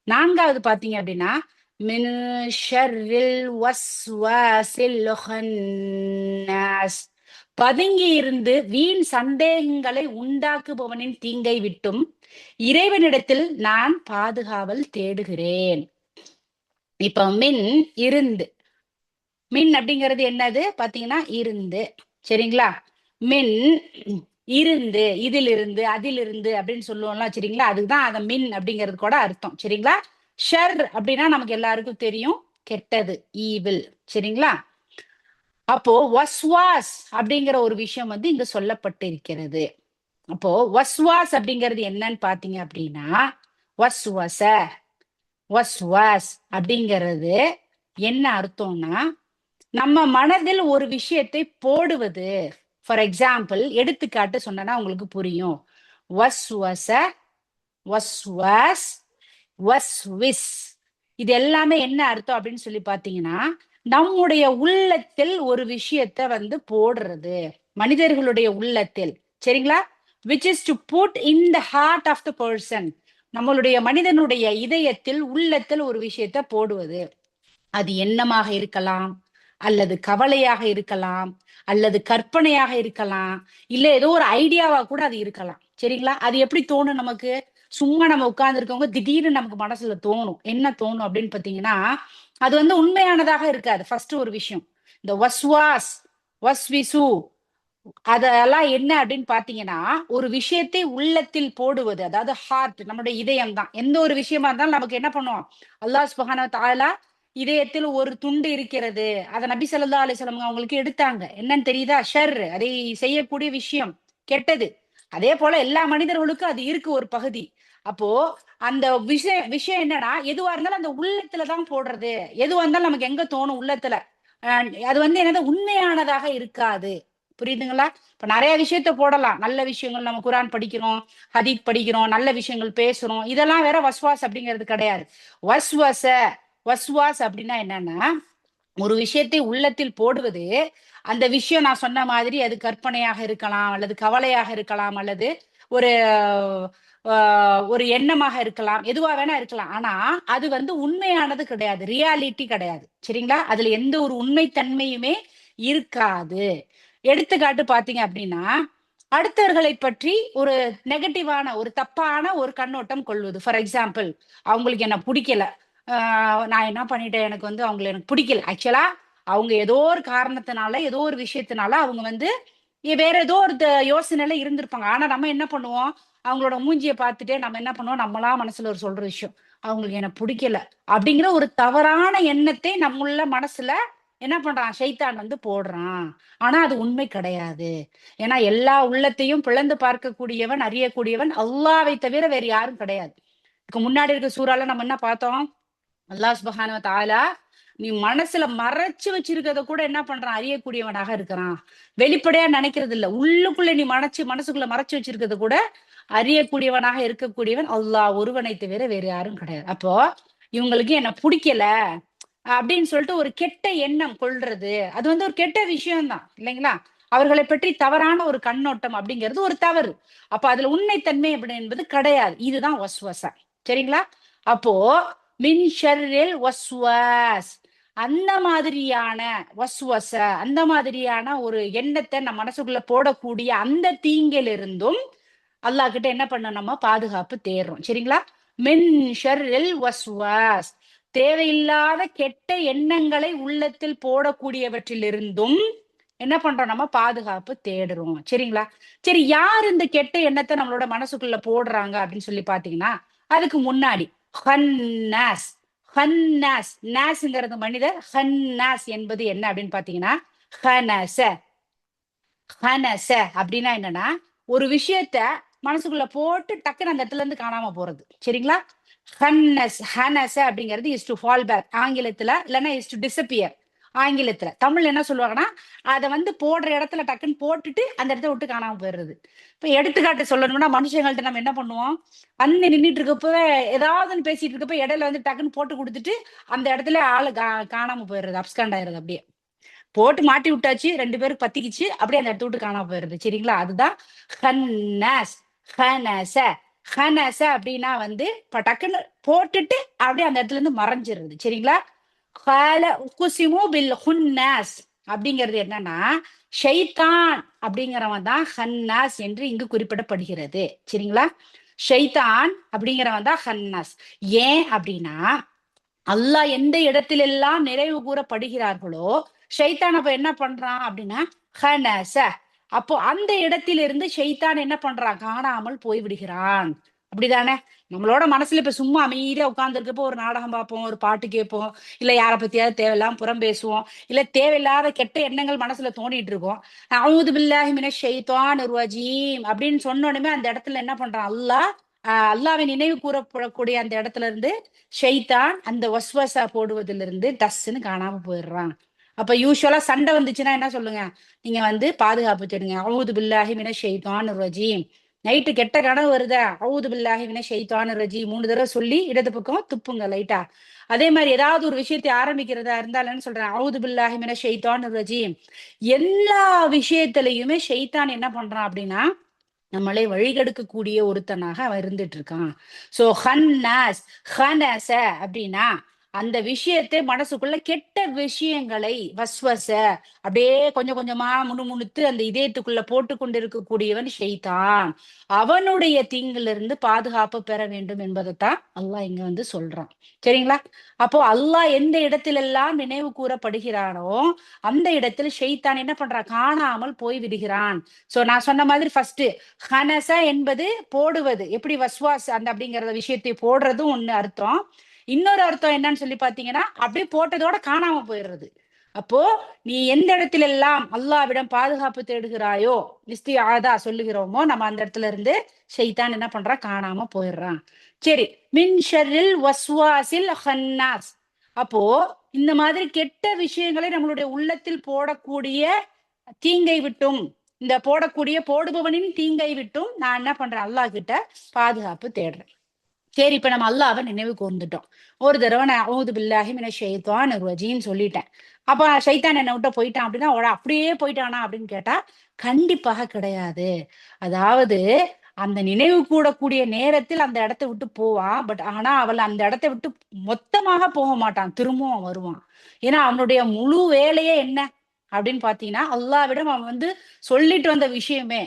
Speaker 1: 4வது பாத்தீங்க அப்படின்னா மின் ஷர்ரில் வஸ்வாசில் ஹன்னாஸ். பதுங்கி இருந்து வீண் சந்தேகங்களை உண்டாக்குபவனின் தீங்கை விட்டும் இறைவனிடத்தில் நான் பாதுகாவல் தேடுகிறேன். இப்ப மின் இருந்து, மின் அப்படிங்கிறது என்னது பாத்தீங்கன்னா இருந்து, சரிங்களா? மின் இருந்து, இதிலிருந்து, அதிலிருந்து அப்படின்னு சொல்லுவோம்ல, சரிங்களா? அதுதான் அந்த மின் அப்படிங்கிறது கூட அர்த்தம், சரிங்களா? ஷர் அப்படின்னா நமக்கு எல்லாருக்கும் தெரியும், கெட்டது, ஈவில், சரிங்களா? அப்போ வஸ்வாஸ் அப்படிங்கிற ஒரு விஷயம் வந்து இங்க சொல்லப்பட்டிருக்கிறது. அப்போ வஸ்வாஸ் அப்படிங்கிறது என்னன்னு பாத்தீங்க அப்படின்னா, வஸ்வச வஸ்வாஸ் அப்படிங்கிறது என்ன அர்த்தம்னா, நம்ம மனதில் ஒரு விஷயத்தை போடுவது. ஃபார் எக்ஸாம்பிள், எடுத்துக்காட்டு சொன்னா உங்களுக்கு புரியும். வஸ்வச, வஸ்வாஸ், வஸ்விஸ், இது எல்லாமே என்ன அர்த்தம் அப்படின்னு சொல்லி பாத்தீங்கன்னா, நம்முடைய உள்ளத்தில் ஒரு விஷயத்தை வந்து போடுறது, மனிதர்களுடைய உள்ளத்தில், சரிங்களா? Which is to put in the heart of the person. நம்மளுடைய மனிதனுடைய இதயத்தில், உள்ளத்தில் ஒரு விஷயத்தை போடுவது. அது எண்ணமாக இருக்கலாம், அல்லது கவலையாக இருக்கலாம், அல்லது கற்பனையாக இருக்கலாம், இல்ல ஏதோ ஒரு ஐடியாவா கூட அது இருக்கலாம், சரிங்களா? அது எப்படி தோணும் நமக்கு? சும்மா நம்ம உட்கார்ந்து இருக்கவங்க திடீர்னு நமக்கு மனசுல தோணும். என்ன தோணும் அப்படின்னு பாத்தீங்கன்னா, அது வந்து உண்மையானதாக இருக்காது. ஃபர்ஸ்ட் ஒரு விஷயம், இந்த வஸ்வாஸ், வஸ்விசு, அதெல்லாம் என்ன அப்படின்னு பாத்தீங்கன்னா, ஒரு விஷயத்தை உள்ளத்தில் போடுவது, அதாவது ஹார்ட், நம்முடைய இதயம் தான். எந்த ஒரு விஷயமா இருந்தாலும் நமக்கு என்ன பண்ணுவோம், அல்லாஹ் சுப்ஹானஹு வ தஆலா இதயத்தில் ஒரு துண்டு இருக்கிறது, அதை நபி ஸல்லல்லாஹு அலைஹி வஸல்லம் அவங்களுக்கு எடுத்தாங்க. என்னன்னு தெரியுதா? ஷர், அதை செய்யக்கூடிய விஷயம், கெட்டது. அதே போல எல்லா மனிதர்களுக்கும் அது இருக்கு ஒரு பகுதி. அப்போ அந்த விஷயம் விஷயம் என்னன்னா, எதுவா இருந்தாலும் அந்த உள்ளத்துல தான் போடுறது. எதுவா இருந்தாலும் நமக்கு எங்க தோணும்? உள்ளத்துல. அது வந்து என்னது, உண்மையானதாக இருக்காது. புரியுதுங்களா? இப்ப நிறைய விஷயத்த போடலாம். நல்ல விஷயங்கள், நம்ம குரான் படிக்கிறோம், ஹதீத் படிக்கிறோம், நல்ல விஷயங்கள் பேசுறோம், இதெல்லாம் வேற வஸ்வாஸ் அப்படிங்கிறது கிடையாது. வஸ்வச, வஸ்வாஸ் அப்படின்னா என்னன்னா, ஒரு விஷயத்தை உள்ளத்தில் போடுவது. அந்த விஷயம் நான் சொன்ன மாதிரி அது கற்பனையாக இருக்கலாம், அல்லது கவலையாக இருக்கலாம், அல்லது ஒரு ஒரு எண்ணமாக இருக்கலாம், எதுவா வேணா இருக்கலாம். ஆனா அது வந்து உண்மையானது கிடையாது, ரியாலிட்டி கிடையாது, சரிங்களா? அதுல எந்த ஒரு உண்மைத்தன்மையுமே இருக்காது. எடுத்துக்காட்டு பாத்தீங்க அப்படின்னா, அடுத்தவர்களை பற்றி ஒரு நெகட்டிவான, ஒரு தப்பான ஒரு கண்ணோட்டம் கொள்வது. ஃபார் எக்ஸாம்பிள், அவங்களுக்கு என்ன பிடிக்கல, நான் என்ன பண்ணிட்டேன், எனக்கு வந்து அவங்களை எனக்கு பிடிக்கல. ஆக்சுவலா அவங்க ஏதோ ஒரு காரணத்தினால, ஏதோ ஒரு விஷயத்தினால அவங்க வந்து வேற ஏதோ ஒரு யோசனையில இருந்திருப்பாங்க. ஆனா நம்ம என்ன பண்ணுவோம், அவங்களோட மூஞ்சிய பார்த்துட்டே நம்ம என்ன பண்ணுவோம், நம்மளா மனசுல ஒரு சொல்ற விஷயம், அவங்களுக்கு என்ன பிடிக்கல அப்படிங்கிற ஒரு தவறான எண்ணத்தை நம்முள்ள மனசுல என்ன பண்றான், ஷைத்தான் வந்து போடுறான். ஆனா அது உண்மை கிடையாது. ஏன்னா எல்லா உள்ளத்தையும் பிளந்து பார்க்கக்கூடியவன், அறியக்கூடியவன் அல்லாஹ்வை தவிர வேற யாரும் கிடையாது. இதுக்கு முன்னாடி இருக்க சூறால நம்ம என்ன பார்த்தோம், அல்லாஹ் சுப்ஹானஹு வ தஆலா நீ மனசுல மறைச்சு வச்சிருக்கிறத கூட என்ன பண்றான், அறியக்கூடியவனாக இருக்கிறான். வெளிப்படையா நினைக்கிறது இல்ல, உள்ளுக்குள்ள நீ மனசுக்குள்ள மறைச்சு வச்சிருக்கிறத கூட அறியக்கூடியவனாக இருக்கக்கூடியவன் அல்லாஹ் ஒருவனை தவிர வேற யாரும் கிடையாது. அப்போ இவங்களுக்கு என்ன பிடிக்கல அப்படின்னு சொல்லிட்டு ஒரு கெட்ட எண்ணம் கொள்றது, அது வந்து ஒரு கெட்ட விஷயம்தான் இல்லைங்களா? அவர்களை பற்றி தவறான ஒரு கண்ணோட்டம் அப்படிங்கிறது ஒரு தவறு. அப்ப அதுல உண்மைத்தன்மை அப்படி என்பது கிடையாது. இதுதான் வஸ்வசா, சரிங்களா? அப்போ மின் ஷர்ரில் வஸ்வாஸ், அந்த மாதிரியான வஸ்வச, அந்த மாதிரியான ஒரு எண்ணத்தை நம்ம மனசுக்குள்ள போடக்கூடிய அந்த தீங்கிலிருந்தும் அல்லாஹ் கிட்ட என்ன பண்ண, நம்ம பாதுகாப்பு தேடுறோம், சரிங்களா? மின் ஷர்ரில் வஸ்வாஸ், தேவையில்லாத கெட்ட எண்ணங்களை உள்ளத்தில் போடக்கூடியவற்றிலிருந்தும் என்ன பண்றோம், நம்ம பாதுகாப்பு தேடுறோம், சரிங்களா? சரி, யார் இந்த கெட்ட எண்ணத்தை நம்மளோட மனசுக்குள்ள போடுறாங்க அப்படின்னு சொல்லி பாத்தீங்கன்னா, அதுக்கு முன்னாடி ஹன்னாஸ், ஹன்னாஸ், நாஸ்ங்கிறது மனிதர், ஹன்னாஸ் என்பது என்ன அப்படின்னு பாத்தீங்கன்னா, ஹனச, ஹனச அப்படின்னா என்னன்னா, ஒரு விஷயத்த மனசுக்குள்ள போட்டு டக்குன்னு அந்த இடத்துல இருந்து காணாம போறது, சரிங்களா? ஹன்னஸ், ஹனச அப்படிங்கிறது இஸ் டு ஃபால் பேக் ஆங்கிலத்துல, இல்லைன்னா இஸ் டு டிசப்பியர் ஆங்கிலத்துல. தமிழ்ல என்ன சொல்லுவாங்கன்னா, அதை வந்து போடுற இடத்துல டக்குன்னு போட்டுட்டு அந்த இடத்த விட்டு காணாம போயிடுறது. இப்ப எடுத்துக்காட்டு சொல்லணும்னா, மனுஷங்கள்ட்ட நம்ம என்ன பண்ணுவோம், வந்து நின்னுட்டு இருக்கப்ப ஏதாவதுன்னு பேசிட்டு இருக்கப்ப இடையில வந்து டக்குன்னு போட்டு கொடுத்துட்டு அந்த இடத்துல ஆளு காணாம போயிடுறது, அப்ஸ்கண்ட் ஆயிடுறது. அப்படியே போட்டு மாட்டி விட்டாச்சு, 2 பேருக்கு பத்திக்கிச்சு, அப்படியே அந்த இடத்த விட்டு காணாம போயிடுது, சரிங்களா? அதுதான் ஹன்னாஸ், ஹனச. ஹனச அப்படின்னா வந்து டக்குன்னு போட்டுட்டு அப்படியே அந்த இடத்துல இருந்து மறைஞ்சிருது. சரிங்களா? கால உக்குசிமு பில் ஹுன்னாஸ் அப்படிங்கிறது என்னன்னா, ஷைத்தான் அப்படிங்கிறவன் தான் ஹன்னாஸ் என்று இங்கு குறிப்பிடப்படுகிறது. சரிங்களா? ஷைத்தான் அப்படிங்கிறவன் தான் ஹன்னாஸ். ஏன் அப்படின்னா, அல்லாஹ் எந்த இடத்திலெல்லாம் நிறைவு கூறப்படுகிறார்களோ, ஷைத்தான் அப்ப என்ன பண்றான் அப்படின்னா, ஹனச. அப்போ அந்த இடத்திலிருந்து ஷைத்தான் என்ன பண்றான்? காணாமல் போய் விடுகிறான். அப்படிதானே? நம்மளோட மனசுல இப்ப சும்மா அமைதியா உட்கார்ந்துருக்கப்போ ஒரு நாடகம் பார்ப்போம், ஒரு பாட்டு கேட்போம், இல்ல யார பத்தியாவது தேவையில்லாம புறம் பேசுவோம், இல்ல தேவையில்லாத கெட்ட எண்ணங்கள் மனசுல தோண்டிட்டு இருக்கோம். அஊது பில்லாஹி மினஷ் ஷைத்தானிர் ரஜீம் அப்படின்னு சொன்ன உடனே அந்த இடத்துல என்ன பண்றான் அல்லாஹ்? அல்லாஹ்வை நினைவு கூறப்படக்கூடிய அந்த இடத்துல இருந்து ஷைத்தான் அந்த வஸ்வசா போடுவதிலிருந்து டஸ்ன்னு காணாம போயிடுறான். அப்ப யூஸ்வலா சண்டை வந்துச்சுன்னா என்ன சொல்லுங்க? நீங்க வந்து பாதுகாப்பு தேடுங்க. அஊது பில்லாஹி மினஷ் ஷைத்தானிர் ரஜீம். நைட்டு கெட்ட கனவு வருதா? அஊது பில்லாஹி மினஷ் ஷைத்தானிர் ரஜீம் 3 தடவை சொல்லி இடது பக்கம் துப்புங்க லைட்டா. அதே மாதிரி ஏதாவது ஒரு விஷயத்தை ஆரம்பிக்கிறதா இருந்தாலும் சொல்றேன், அஊது பில்லாஹி மினஷ் ஷைத்தானிர் ரஜீம். எல்லா விஷயத்திலையுமே ஷைத்தான் என்ன பண்றான் அப்படின்னா, நம்மளை வழிகெடுக்கக்கூடிய ஒருத்தனாக அவன் இருந்துட்டு இருக்கான். சோ ஹன்னாஸ், ஹனச அப்படின்னா அந்த விஷயத்தை மனசுக்குள்ள கெட்ட விஷயங்களை வஸ்வச அப்படியே கொஞ்சம் கொஞ்சமா முணுமுணுத்து அந்த இதயத்துக்குள்ள போட்டு கொண்டிருக்கக்கூடியவன் ஷைத்தான். அவனுடைய தீங்குல இருந்து பாதுகாப்பு பெற வேண்டும் என்பதைத்தான் அல்லாஹ் இங்க வந்து சொல்றான். சரிங்களா? அப்போ அல்லாஹ் எந்த இடத்திலெல்லாம் நினைவு கூறப்படுகிறானோ அந்த இடத்துல ஷைத்தான் என்ன பண்றான்? காணாமல் போய் விடுகிறான். சோ நான் சொன்ன மாதிரி ஃபர்ஸ்ட் ஹனச என்பது போடுவது. எப்படி வஸ்வாஸ் அந்த அப்படிங்கிற விஷயத்தை போடுறதும் ஒண்ணு அர்த்தம். இன்னொரு அர்த்தம் என்னன்னு சொல்லி பாத்தீங்கன்னா, அப்படியே போட்டதோட காணாம போயிடுறது. அப்போ நீ எந்த இடத்துல எல்லாம் அல்லாஹ்விடம் பாதுகாப்பு தேடுகிறாயோ, இஸ்திஆதா சொல்லுகிறோமோ, நம்ம அந்த இடத்துல இருந்து ஷைத்தான் என்ன பண்றான்? காணாம போயிடுறான். சரி. மின் ஷர்ரில் வஸ்வாசில் ஹன்னாஸ். அப்போ இந்த மாதிரி கெட்ட விஷயங்களை நம்மளுடைய உள்ளத்தில் போடக்கூடிய தீங்கை விட்டும், இந்த போடக்கூடிய போடுபவனின் தீங்கை விட்டும் நான் என்ன பண்றேன்? அல்லாஹ் கிட்ட பாதுகாப்பு தேடுறேன். சரி, இப்ப நம்ம அல்லாஹ்வை நினைவு கூர்ந்துட்டோம். ஒரு தடவை நான் அஊது பில்லாஹி மினஷ் ஷைத்தானிர் ரஜீம் சொல்லிட்டேன். அப்ப ஷைத்தான் என்னை விட்டு போயிட்டான் அப்படின்னா, அப்படியே போயிட்டானா அப்படின்னு கேட்டா, கண்டிப்பாக கிடையாது. அதாவது அந்த நினைவு கூடக்கூடிய நேரத்தில் அந்த இடத்தை விட்டு போவான். பட் ஆனா அவள் அந்த இடத்தை விட்டு மொத்தமாக போக மாட்டான். திரும்பவும் அவன் வருவான். ஏன்னா அவனுடைய முழு வேலையே என்ன அப்படின்னு பாத்தீங்கன்னா, அல்லாஹ்விடம் அவன் வந்து சொல்லிட்டு வந்த விஷயமே,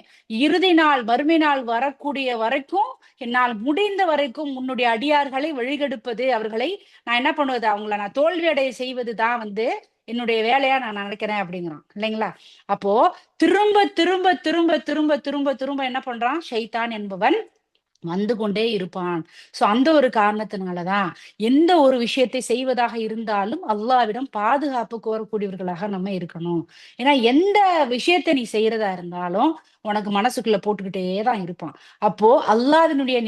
Speaker 1: இறுதி நாள் மறுமை நாள் வரக்கூடிய வரைக்கும் என்னால் முடிந்த வரைக்கும் உன்னுடைய அடியார்களை வழிகெடுப்பது, அவர்களை நான் என்ன பண்ணுவது? அவங்கள நான் தோல்வி அடைய செய்வது தான் வந்து என்னுடைய வேலையா நான் நினைக்கிறேன் அப்படிங்கிறான். இல்லைங்களா? அப்போ திரும்ப திரும்ப திரும்ப திரும்ப திரும்ப திரும்ப என்ன பண்றான்? ஷைத்தான் என்பவன் வந்து கொண்டே இருப்பான். சோ அந்த ஒரு காரணத்தினாலதான் எந்த ஒரு விஷயத்தை செய்வதாக இருந்தாலும் அல்லாஹ்விடம் பாதுகாப்பு கோரக்கூடியவர்களாக நம்ம இருக்கணும். ஏன்னா எந்த விஷயத்தை நீ செய்யறதா இருந்தாலும் உனக்கு மனசுக்குள்ள போட்டுக்கிட்டே தான் இருப்பான். அப்போ அல்லாஹ்வினுடைய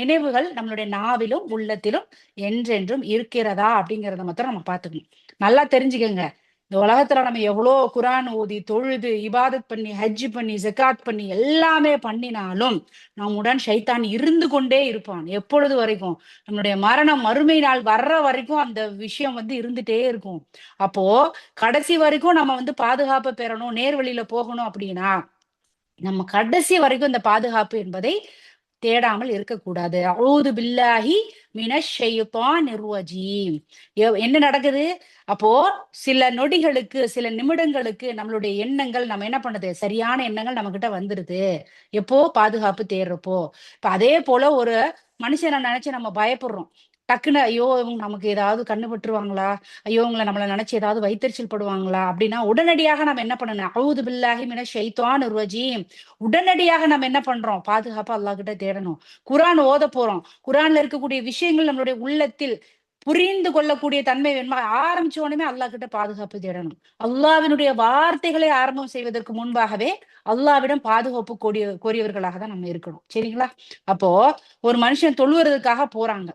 Speaker 1: நினைவுகள் நம்மளுடைய நாவிலும் உள்ளத்திலும் என்றென்றும் இருக்கிறதா அப்படிங்கறத மாத்திரம் நம்ம பார்த்துக்கணும். நல்லா தெரிஞ்சுக்கங்க. இந்த உலகத்துல நம்ம எவ்வளோ குரான் ஓதி தொழுது இபாதத் பண்ணி ஹஜ் பண்ணி ஜகாத் பண்ணி எல்லாமே பண்ணினாலும் நம்முடன் ஷைத்தான் இருந்து கொண்டே இருப்பான். எப்பொழுது வரைக்கும்? நம்மளுடைய மரணம் மறுமை நாள் வர்ற வரைக்கும் அந்த விஷயம் வந்து இருந்துட்டே இருக்கும். அப்போ கடைசி வரைக்கும் நம்ம வந்து பாதுகாப்பு பெறணும், நேர்வழியில போகணும் அப்படின்னா, நம்ம கடைசி வரைக்கும் இந்த பாதுகாப்பு என்பதை தேடாமல் இருக்கக்கூடாது. அஊது பில்லாஹி மினஷ் ஷைத்தானிர் ரஜீம். என்ன நடக்குது? அப்போ சில நொடிகளுக்கு, சில நிமிடங்களுக்கு நம்மளுடைய எண்ணங்கள் நம்ம என்ன பண்ணுது? சரியான எண்ணங்கள் நம்ம கிட்ட வந்துருது. எப்போ? பாதுகாப்பு தேடுறப்போ. இப்ப அதே போல ஒரு மனுஷனை நினைச்சு நம்ம பயப்படுறோம். டக்குன்னு ஐயோ இவங்க நமக்கு ஏதாவது கண்ணு பட்டுருவாங்களா? ஐயோ இவங்கள நம்மள நினைச்சு ஏதாவது வயித்தெரிச்சல் படுவாங்களா? அப்படின்னா உடனடியாக நம்ம என்ன பண்ணணும்? அஊது பில்லாஹி மினஷ் ஷைத்தானிர் ரஜீம். உடனடியாக நம்ம என்ன பண்றோம்? பாதுகாப்பா அல்லாஹ் கிட்ட தேடணும். குர்ஆன் ஓத போறோம். குர்ஆன்ல இருக்கக்கூடிய விஷயங்கள் நம்மளுடைய உள்ளத்தில் புரிந்து கொள்ளக்கூடிய தன்மை வேணுமா? ஆரம்பிச்ச உடனே அல்லாஹ் கிட்ட பாதுகாப்பு தேடணும். அல்லாஹ்வினுடைய வார்த்தைகளை ஆரம்பம் செய்வதற்கு முன்பாகவே அல்லாஹ்விடம் பாதுகாப்பு கோரியவர்களாக தான் நம்ம இருக்கணும். சரிங்களா? அப்போ ஒரு மனுஷன் தொழுவதற்காக போறாங்க.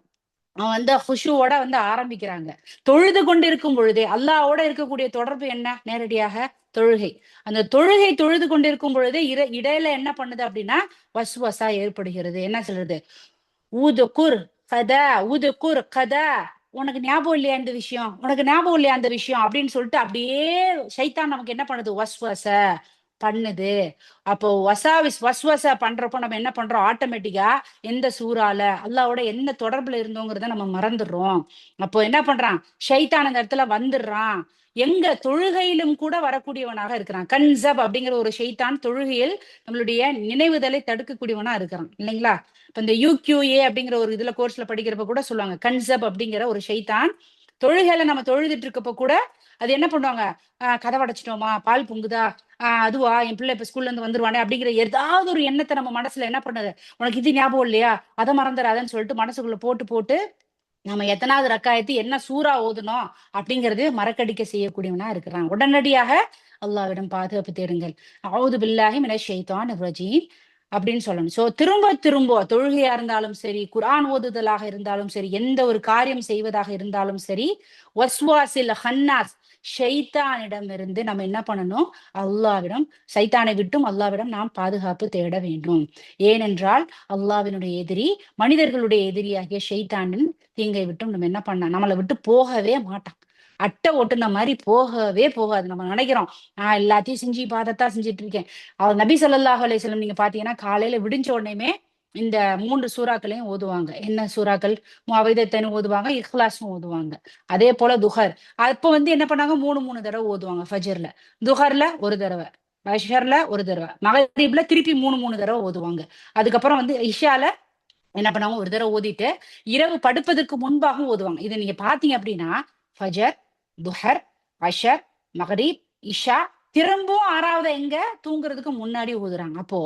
Speaker 1: அவன் வந்து ஹுஷூவோட வந்து ஆரம்பிக்கிறாங்க. தொழுது கொண்டிருக்கும் பொழுதே அல்லாஹ்வோட இருக்கக்கூடிய தொடர்பு என்ன? நேரடியாக தொழுகை. அந்த தொழுகை தொழுது கொண்டிருக்கும் பொழுதே இடையில என்ன பண்ணுது அப்படின்னா, வஸ்வஸா ஏற்படுகிறது. என்ன சொல்றது? ஊதுகுர் கதா, ஊதுகுர் கதா. உனக்கு ஞாபகம் இல்லையா இந்த விஷயம்? உனக்கு ஞாபகம் இல்லையா அந்த விஷயம்? அப்படின்னு சொல்லிட்டு அப்படியே ஷைத்தான் நமக்கு என்ன பண்ணுது? வஸ்வஸ பண்ணுது. அப்போ வஸ்வச பண்றப்போ நம்ம என்ன பண்றோம்? ஆட்டோமேட்டிக்கா எந்த சூறால அல்லாவோட என்ன தொடர்புல இருந்தோங்கிறத நம்ம மறந்துடுறோம். அப்போ என்ன பண்றான்? ஷைத்தான் அந்த இடத்துல வந்துடுறான். எங்க தொழுகையிலும் கூட வரக்கூடியவனாக இருக்கிறான். கன்சப் அப்படிங்கிற ஒரு ஷைத்தான் தொழுகையில் நம்மளுடைய நினைவுதலை தடுக்கக்கூடியவனா இருக்கிறான் இல்லைங்களா? இப்ப இந்த யூக்யூஏ அப்படிங்கிற ஒரு இதுல கோர்ஸ்ல படிக்கிறப்ப கூட சொல்லுவாங்க, கன்சப் அப்படிங்கிற ஒரு ஷைத்தான் தொழுகையில நம்ம தொழுதுட்டு இருக்கப்ப கூட அது என்ன பண்ணுவாங்க? கதவை அடைச்சிட்டோமா, பால் பொங்குதா, அதுவா என் பிள்ளை இப்ப ஸ்கூல்ல இருந்து வந்துருவானே அப்படிங்கிற ஏதாவது ஒரு எண்ணத்தை நம்ம மனசுல என்ன பண்ணுது, உனக்கு இது ஞாபகம் இல்லையா, அதை மறந்துடாதன்னு சொல்லிட்டு மனசுக்குள்ள போட்டு போட்டு நம்ம எத்தனாவது ரக்காயத்து என்ன சூறா ஓதுனோம் அப்படிங்கிறது மறக்கடிக்க செய்யக்கூடியவனா இருக்கிறான். உடனடியாக அல்லாஹ்விடம் பாதுகாப்பு தேடுங்கள். அவுது பில்லாஹி மினஷ் ஷைத்தானிர் ரஜீம் அப்படின்னு சொல்லணும். சோ திரும்ப திரும்ப தொழுகையா இருந்தாலும் சரி, குர்ஆன் ஓதுதலாக இருந்தாலும் சரி, எந்த ஒரு காரியம் செய்வதாக இருந்தாலும் சரி, வஸ்வாசில் ஹன்னாஸ் ஷைத்தானிடம் இருந்து நம்ம என்ன பண்ணணும்? அல்லாஹ்விடம், சைத்தானை விட்டும் அல்லாஹ்விடம் நாம் பாதுகாப்பு தேட வேண்டும். ஏனென்றால் அல்லாஹ்வினுடைய எதிரி, மனிதர்களுடைய எதிரியாகிய ஷைத்தானின் தீங்கை விட்டும் நம்ம என்ன பண்ண, நம்மளை விட்டு போகவே மாட்டான். அட்டை ஒட்டுன மாதிரி போகவே போகாது. நம்ம நினைக்கிறோம் நான் எல்லாத்தையும் செஞ்சு பாதத்தா செஞ்சுட்டு இருக்கேன். அவர் நபி ஸல்லல்லாஹு அலைஹி வஸல்லம் நீங்க பாத்தீங்கன்னா காலையில விடிஞ்ச உடனேமே இந்த 3 சூறாக்களையும் ஓதுவாங்க. என்ன சூறாக்கள்? முஅவ்விதத்தைன் ஓதுவாங்க, இஹ்லாஸும் ஓதுவாங்க. அதே போல துஹர். அப்ப வந்து என்ன பண்ணாங்க? 3 தடவை ஓதுவாங்க ஃபஜ்ர்ல. துஹர்ல ஒரு தடவை, அஷர்ல ஒரு தடவை, மகரிப்ல திருப்பி 3 தடவை ஓதுவாங்க. அதுக்கப்புறம் வந்து இஷால என்ன பண்ணாங்க? ஒரு தடவை ஓதிட்டு இரவு படுப்பதற்கு முன்பாகவும் ஓதுவாங்க. இதை நீங்க பாத்தீங்க அப்படின்னா ஃபஜர், துஹர், அஷர், மகரீப், இஷா, திரும்பவும் 6வது எங்க? தூங்குறதுக்கு முன்னாடி ஓதுறாங்க. அப்போ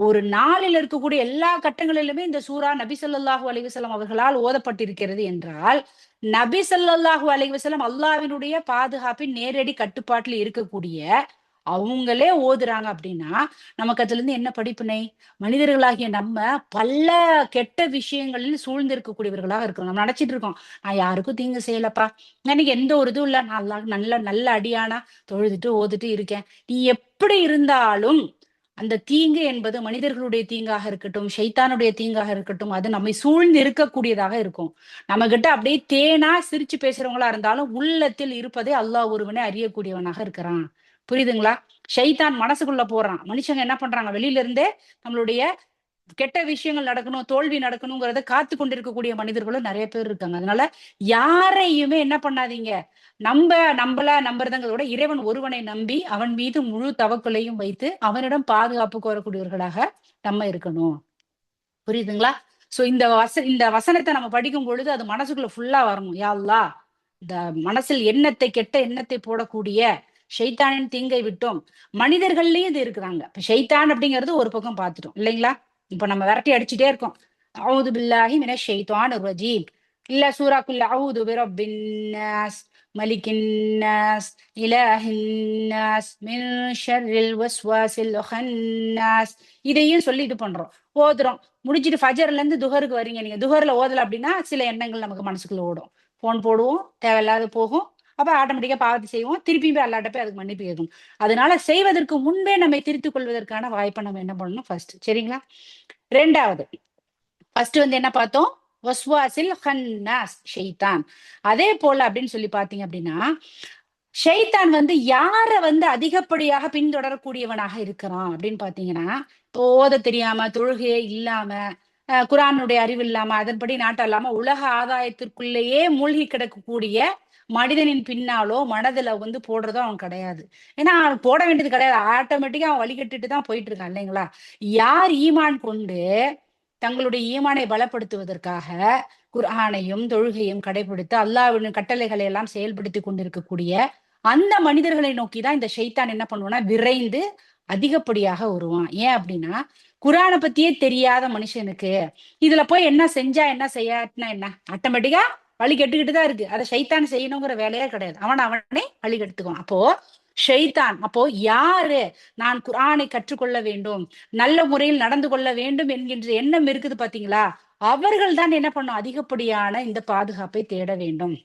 Speaker 1: ஒரு நாளில் இருக்கக்கூடிய எல்லா கட்டங்களிலுமே இந்த சூரா நபி ஸல்லல்லாஹு அலைஹி வஸல்லம் அவர்களால் ஓதப்பட்டிருக்கிறது என்றால், நபி ஸல்லல்லாஹு அலைஹி வஸல்லம் அல்லாஹ்வினுடைய பாதுகாப்பின் நேரடி கட்டுப்பாட்டில் இருக்கக்கூடிய அவங்களே ஓதுறாங்க அப்படின்னா நமக்கு அதுல இருந்து என்ன படிப்பினை? மனிதர்களாகிய நம்ம பல கெட்ட விஷயங்களில் சூழ்ந்திருக்கக்கூடியவர்களாக இருக்கிறோம். நம்ம நினைச்சிட்டு இருக்கோம், நான் யாருக்கும் தீங்கு செய்யலப்பா, எனக்கு எந்த ஒரு இதுவும் இல்ல, நான் நல்ல நல்ல அடியானா தொழுதுட்டு ஓதுட்டு இருக்கேன். நீ எப்படி இருந்தாலும் அந்த தீங்கு என்பது மனிதர்களுடைய தீங்காக இருக்கட்டும், ஷைத்தானுடைய தீங்காக இருக்கட்டும், அது நம்மை சூழ்ந்து இருக்கக்கூடியதாக இருக்கும். நம்ம கிட்ட அப்படியே தேனா சிரிச்சு பேசுறவங்களா இருந்தாலும் உள்ளத்தில் இருப்பதை அல்லாஹ் ஒருவனே அறியக்கூடியவனாக இருக்கிறான். புரியுதுங்களா? ஷைத்தான் மனசுக்குள்ள போறான். மனுஷங்க என்ன பண்றாங்க? வெளியில இருந்தே நம்மளுடைய கெட்ட விஷயங்கள் நடக்கணும், தோல்வி நடக்கணுங்கிறத காத்து கொண்டிருக்கக்கூடிய மனிதர்களும் நிறைய பேர் இருக்காங்க. அதனால யாரையுமே என்ன பண்ணாதீங்க, நம்மள நம்புறதுங்கிறத விட இறைவன் ஒருவனை நம்பி அவன் மீது முழு தவக்குலையும் வைத்து அவனிடம் பாதுகாப்பு கோரக்கூடியவர்களாக நம்ம இருக்கணும். புரியுதுங்களா? சோ இந்த வசனத்தை நம்ம படிக்கும் பொழுது அது மனசுக்குள்ள ஃபுல்லா வரணும். யா அல்லாஹ், இந்த மனசில் எண்ணத்தை, கெட்ட எண்ணத்தை போடக்கூடிய ஷைத்தானின் தீங்கை விட்டோம். மனிதர்கள்லயும் இது இருக்கிறாங்க. இப்ப ஷைத்தான் அப்படிங்கிறது ஒரு பக்கம் பார்த்துட்டோம் இல்லைங்களா? இப்ப நம்ம விரட்டி அடிச்சுட்டே இருக்கோம். அவுது பில்லாஹி மினஷ் ஷைத்தானிர் ரஜீம். இல்ல சூராக்குள்ள அவுது பிரப்பின் நாஸ், மலிக்கின் நாஸ், இலாஹின் நாஸ், மின் ஷர்ரில் வஸ்வாசில் ஹன்னாஸ். இதையும் சொல்லி இது பண்றோம், ஓதுறோம். முடிச்சிட்டு ஃபஜர்ல இருந்து துஹருக்கு வரீங்க. நீங்க துஹர்ல ஓதல அப்படின்னா சில எண்ணங்கள் நமக்கு மனசுக்குள்ள ஓடும். போன் போடுவோம், தேவையில்லாத போகும். அப்ப ஆட்டோமேட்டிக்கா பாவத்தை செய்வோம். திருப்பியும் போய் அல்லாட்ட போய் அதுக்கு மன்னிப்பு கேட்கணும். அதனால செய்வதற்கு முன்பே நம்மை திருத்திக் கொள்வதற்கான வாய்ப்பை நம்ம என்ன பண்ணணும்? ஃபர்ஸ்ட். சரிங்களா? 2வது, ஃபர்ஸ்ட் வந்து என்ன பார்த்தோம்? வஸ்வாசில் ஹன்னாஸ், ஷைத்தான். அதே போல அப்படின்னு சொல்லி பாத்தீங்க அப்படின்னா ஷைத்தான் வந்து யார வந்து அதிகப்படியாக பின்தொடரக்கூடியவனாக இருக்கிறான் அப்படின்னு பாத்தீங்கன்னா, இப்போ ஓத தெரியாம, தொழுகையே இல்லாம, குர்ஆனுடைய அறிவு இல்லாம, அதன்படி நாட்டம் இல்லாம உலக ஆதாயத்திற்குள்ளேயே மூழ்கி கிடக்கக்கூடிய மனிதனின் பின்னாலோ மனதுல வந்து போடுறதோ அவன் கிடையாது. ஏன்னா அவன் போட வேண்டியது கிடையாது. ஆட்டோமேட்டிக்கா அவன் வழிகட்டிட்டு தான் போயிட்டு இருக்கான் இல்லைங்களா? யார் ஈமான் கொண்டு தங்களுடைய ஈமானை பலப்படுத்துவதற்காக குர்ஆனையும் தொழுகையும் கடைபிடித்து அல்லாஹ்வின் கட்டளைகளை எல்லாம் செயல்படுத்தி கொண்டிருக்கக்கூடிய அந்த மனிதர்களை நோக்கிதான் இந்த ஷைத்தான் என்ன பண்ணுவான்னா விரைந்து அதிகப்படியாக வருவான். ஏன் அப்படின்னா, குர்ஆனை பத்தியே தெரியாத மனுஷனுக்கு இதுல போய் என்ன செஞ்சா என்ன, செய்யாட்டினா என்ன, ஆட்டோமேட்டிக்கா வழி கெட்டுக்கிட்டு தான் இருக்கு. அதை ஷைத்தான் செய்யணுங்கிற வேலையே கிடையாது. அவனே வழி கெடுத்துக்குவான். அப்போ ஷைத்தான், அப்போ யாரு நான் குர்ஆனை கற்றுக்கொள்ள வேண்டும், நல்ல முறையில் நடந்து கொள்ள வேண்டும் என்கின்ற எண்ணம் இருக்குது பாத்தீங்களா, அவர்கள் தான் என்ன பண்ணும்? அதிகப்படியான இந்த பாதுகாப்பை தேட வேண்டும்.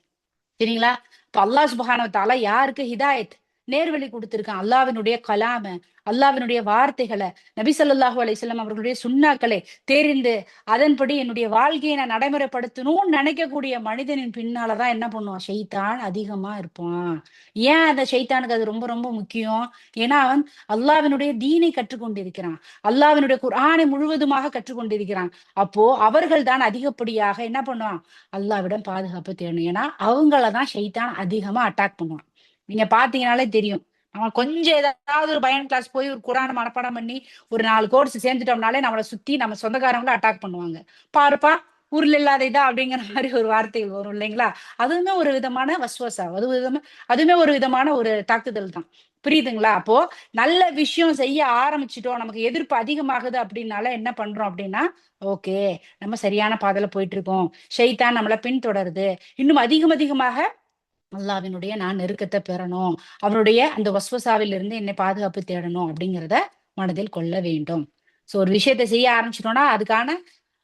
Speaker 1: சரிங்களா? இப்ப அல்லாஹ் சுப்ஹானஹு வ தஆலா யாருக்கு ஹிதாயத், நேர்வழி கொடுத்திருக்கான். அல்லாஹ்வினுடைய கலாம, அல்லாஹ்வினுடைய வார்த்தைகளை, நபி ஸல்லல்லாஹு அலைஹி வஸல்லம் அவர்களுடைய சுன்னாக்களை தெரிந்து அதன்படி என்னுடைய வாழ்க்கையை நான் நடைமுறைப்படுத்தணும்னு நினைக்கக்கூடிய மனிதனின் பின்னாலதான் என்ன பண்ணுவான்? ஷைத்தான் அதிகமா இருப்பான். ஏன் அந்த ஷைத்தானுக்கு அது ரொம்ப ரொம்ப முக்கியம்? ஏன்னா அவன் அல்லாஹ்வினுடைய தீனை கற்றுக்கொண்டிருக்கிறான், அல்லாஹ்வினுடைய குர்ஆனை முழுவதுமாக கற்றுக்கொண்டிருக்கிறான். அப்போ அவர்கள் தான் அதிகப்படியாக என்ன பண்ணுவான்? அல்லாஹ்விடம் பாதுகாப்பு தேடணும். ஏன்னா அவங்களதான் ஷைத்தான் அதிகமா அட்டாக் பண்ணுவான். நீங்க பாத்தீங்கன்னாலே தெரியும். அவன் கொஞ்சம் ஏதாவது ஒரு பயான் கிளாஸ் போய் ஒரு குர்ஆனை மனப்பாடம் பண்ணி ஒரு 4 கோர்ஸ் சேர்ந்துட்டோம்னாலே நம்மளை சுத்தி நம்ம சொந்தக்காரங்களும் அட்டாக் பண்ணுவாங்க. பாருப்பா, ஊர்ல இல்லாத இதா அப்படிங்கிற மாதிரி ஒரு வார்த்தைகள் வரும் இல்லைங்களா? அதுவுமே ஒரு விதமான வஸ்வசா, அதுவுமே ஒரு விதமான ஒரு தாக்குதல் தான். புரியுதுங்களா? அப்போ நல்ல விஷயம் செய்ய ஆரம்பிச்சிட்டோம், நமக்கு எதிர்ப்பு அதிகமாகுது அப்படின்னால என்ன பண்றோம் அப்படின்னா, ஓகே, நம்ம சரியான பாதையில போயிட்டு இருக்கோம், ஷைத்தான் நம்மளை பின்தொடருது, இன்னும் அதிகம் அதிகமாக அல்லாஹ்வினுடைய நான் நெருக்கத்தை பெறணும், அவருடைய அந்த வஸ்வசாவில் இருந்து என்னை பாதுகாப்பு தேடணும் அப்படிங்கிறத மனதில் கொள்ள வேண்டும். சோ ஒரு விஷயத்தை செய்ய ஆரம்பிச்சிட்டோம்னா அதுக்கான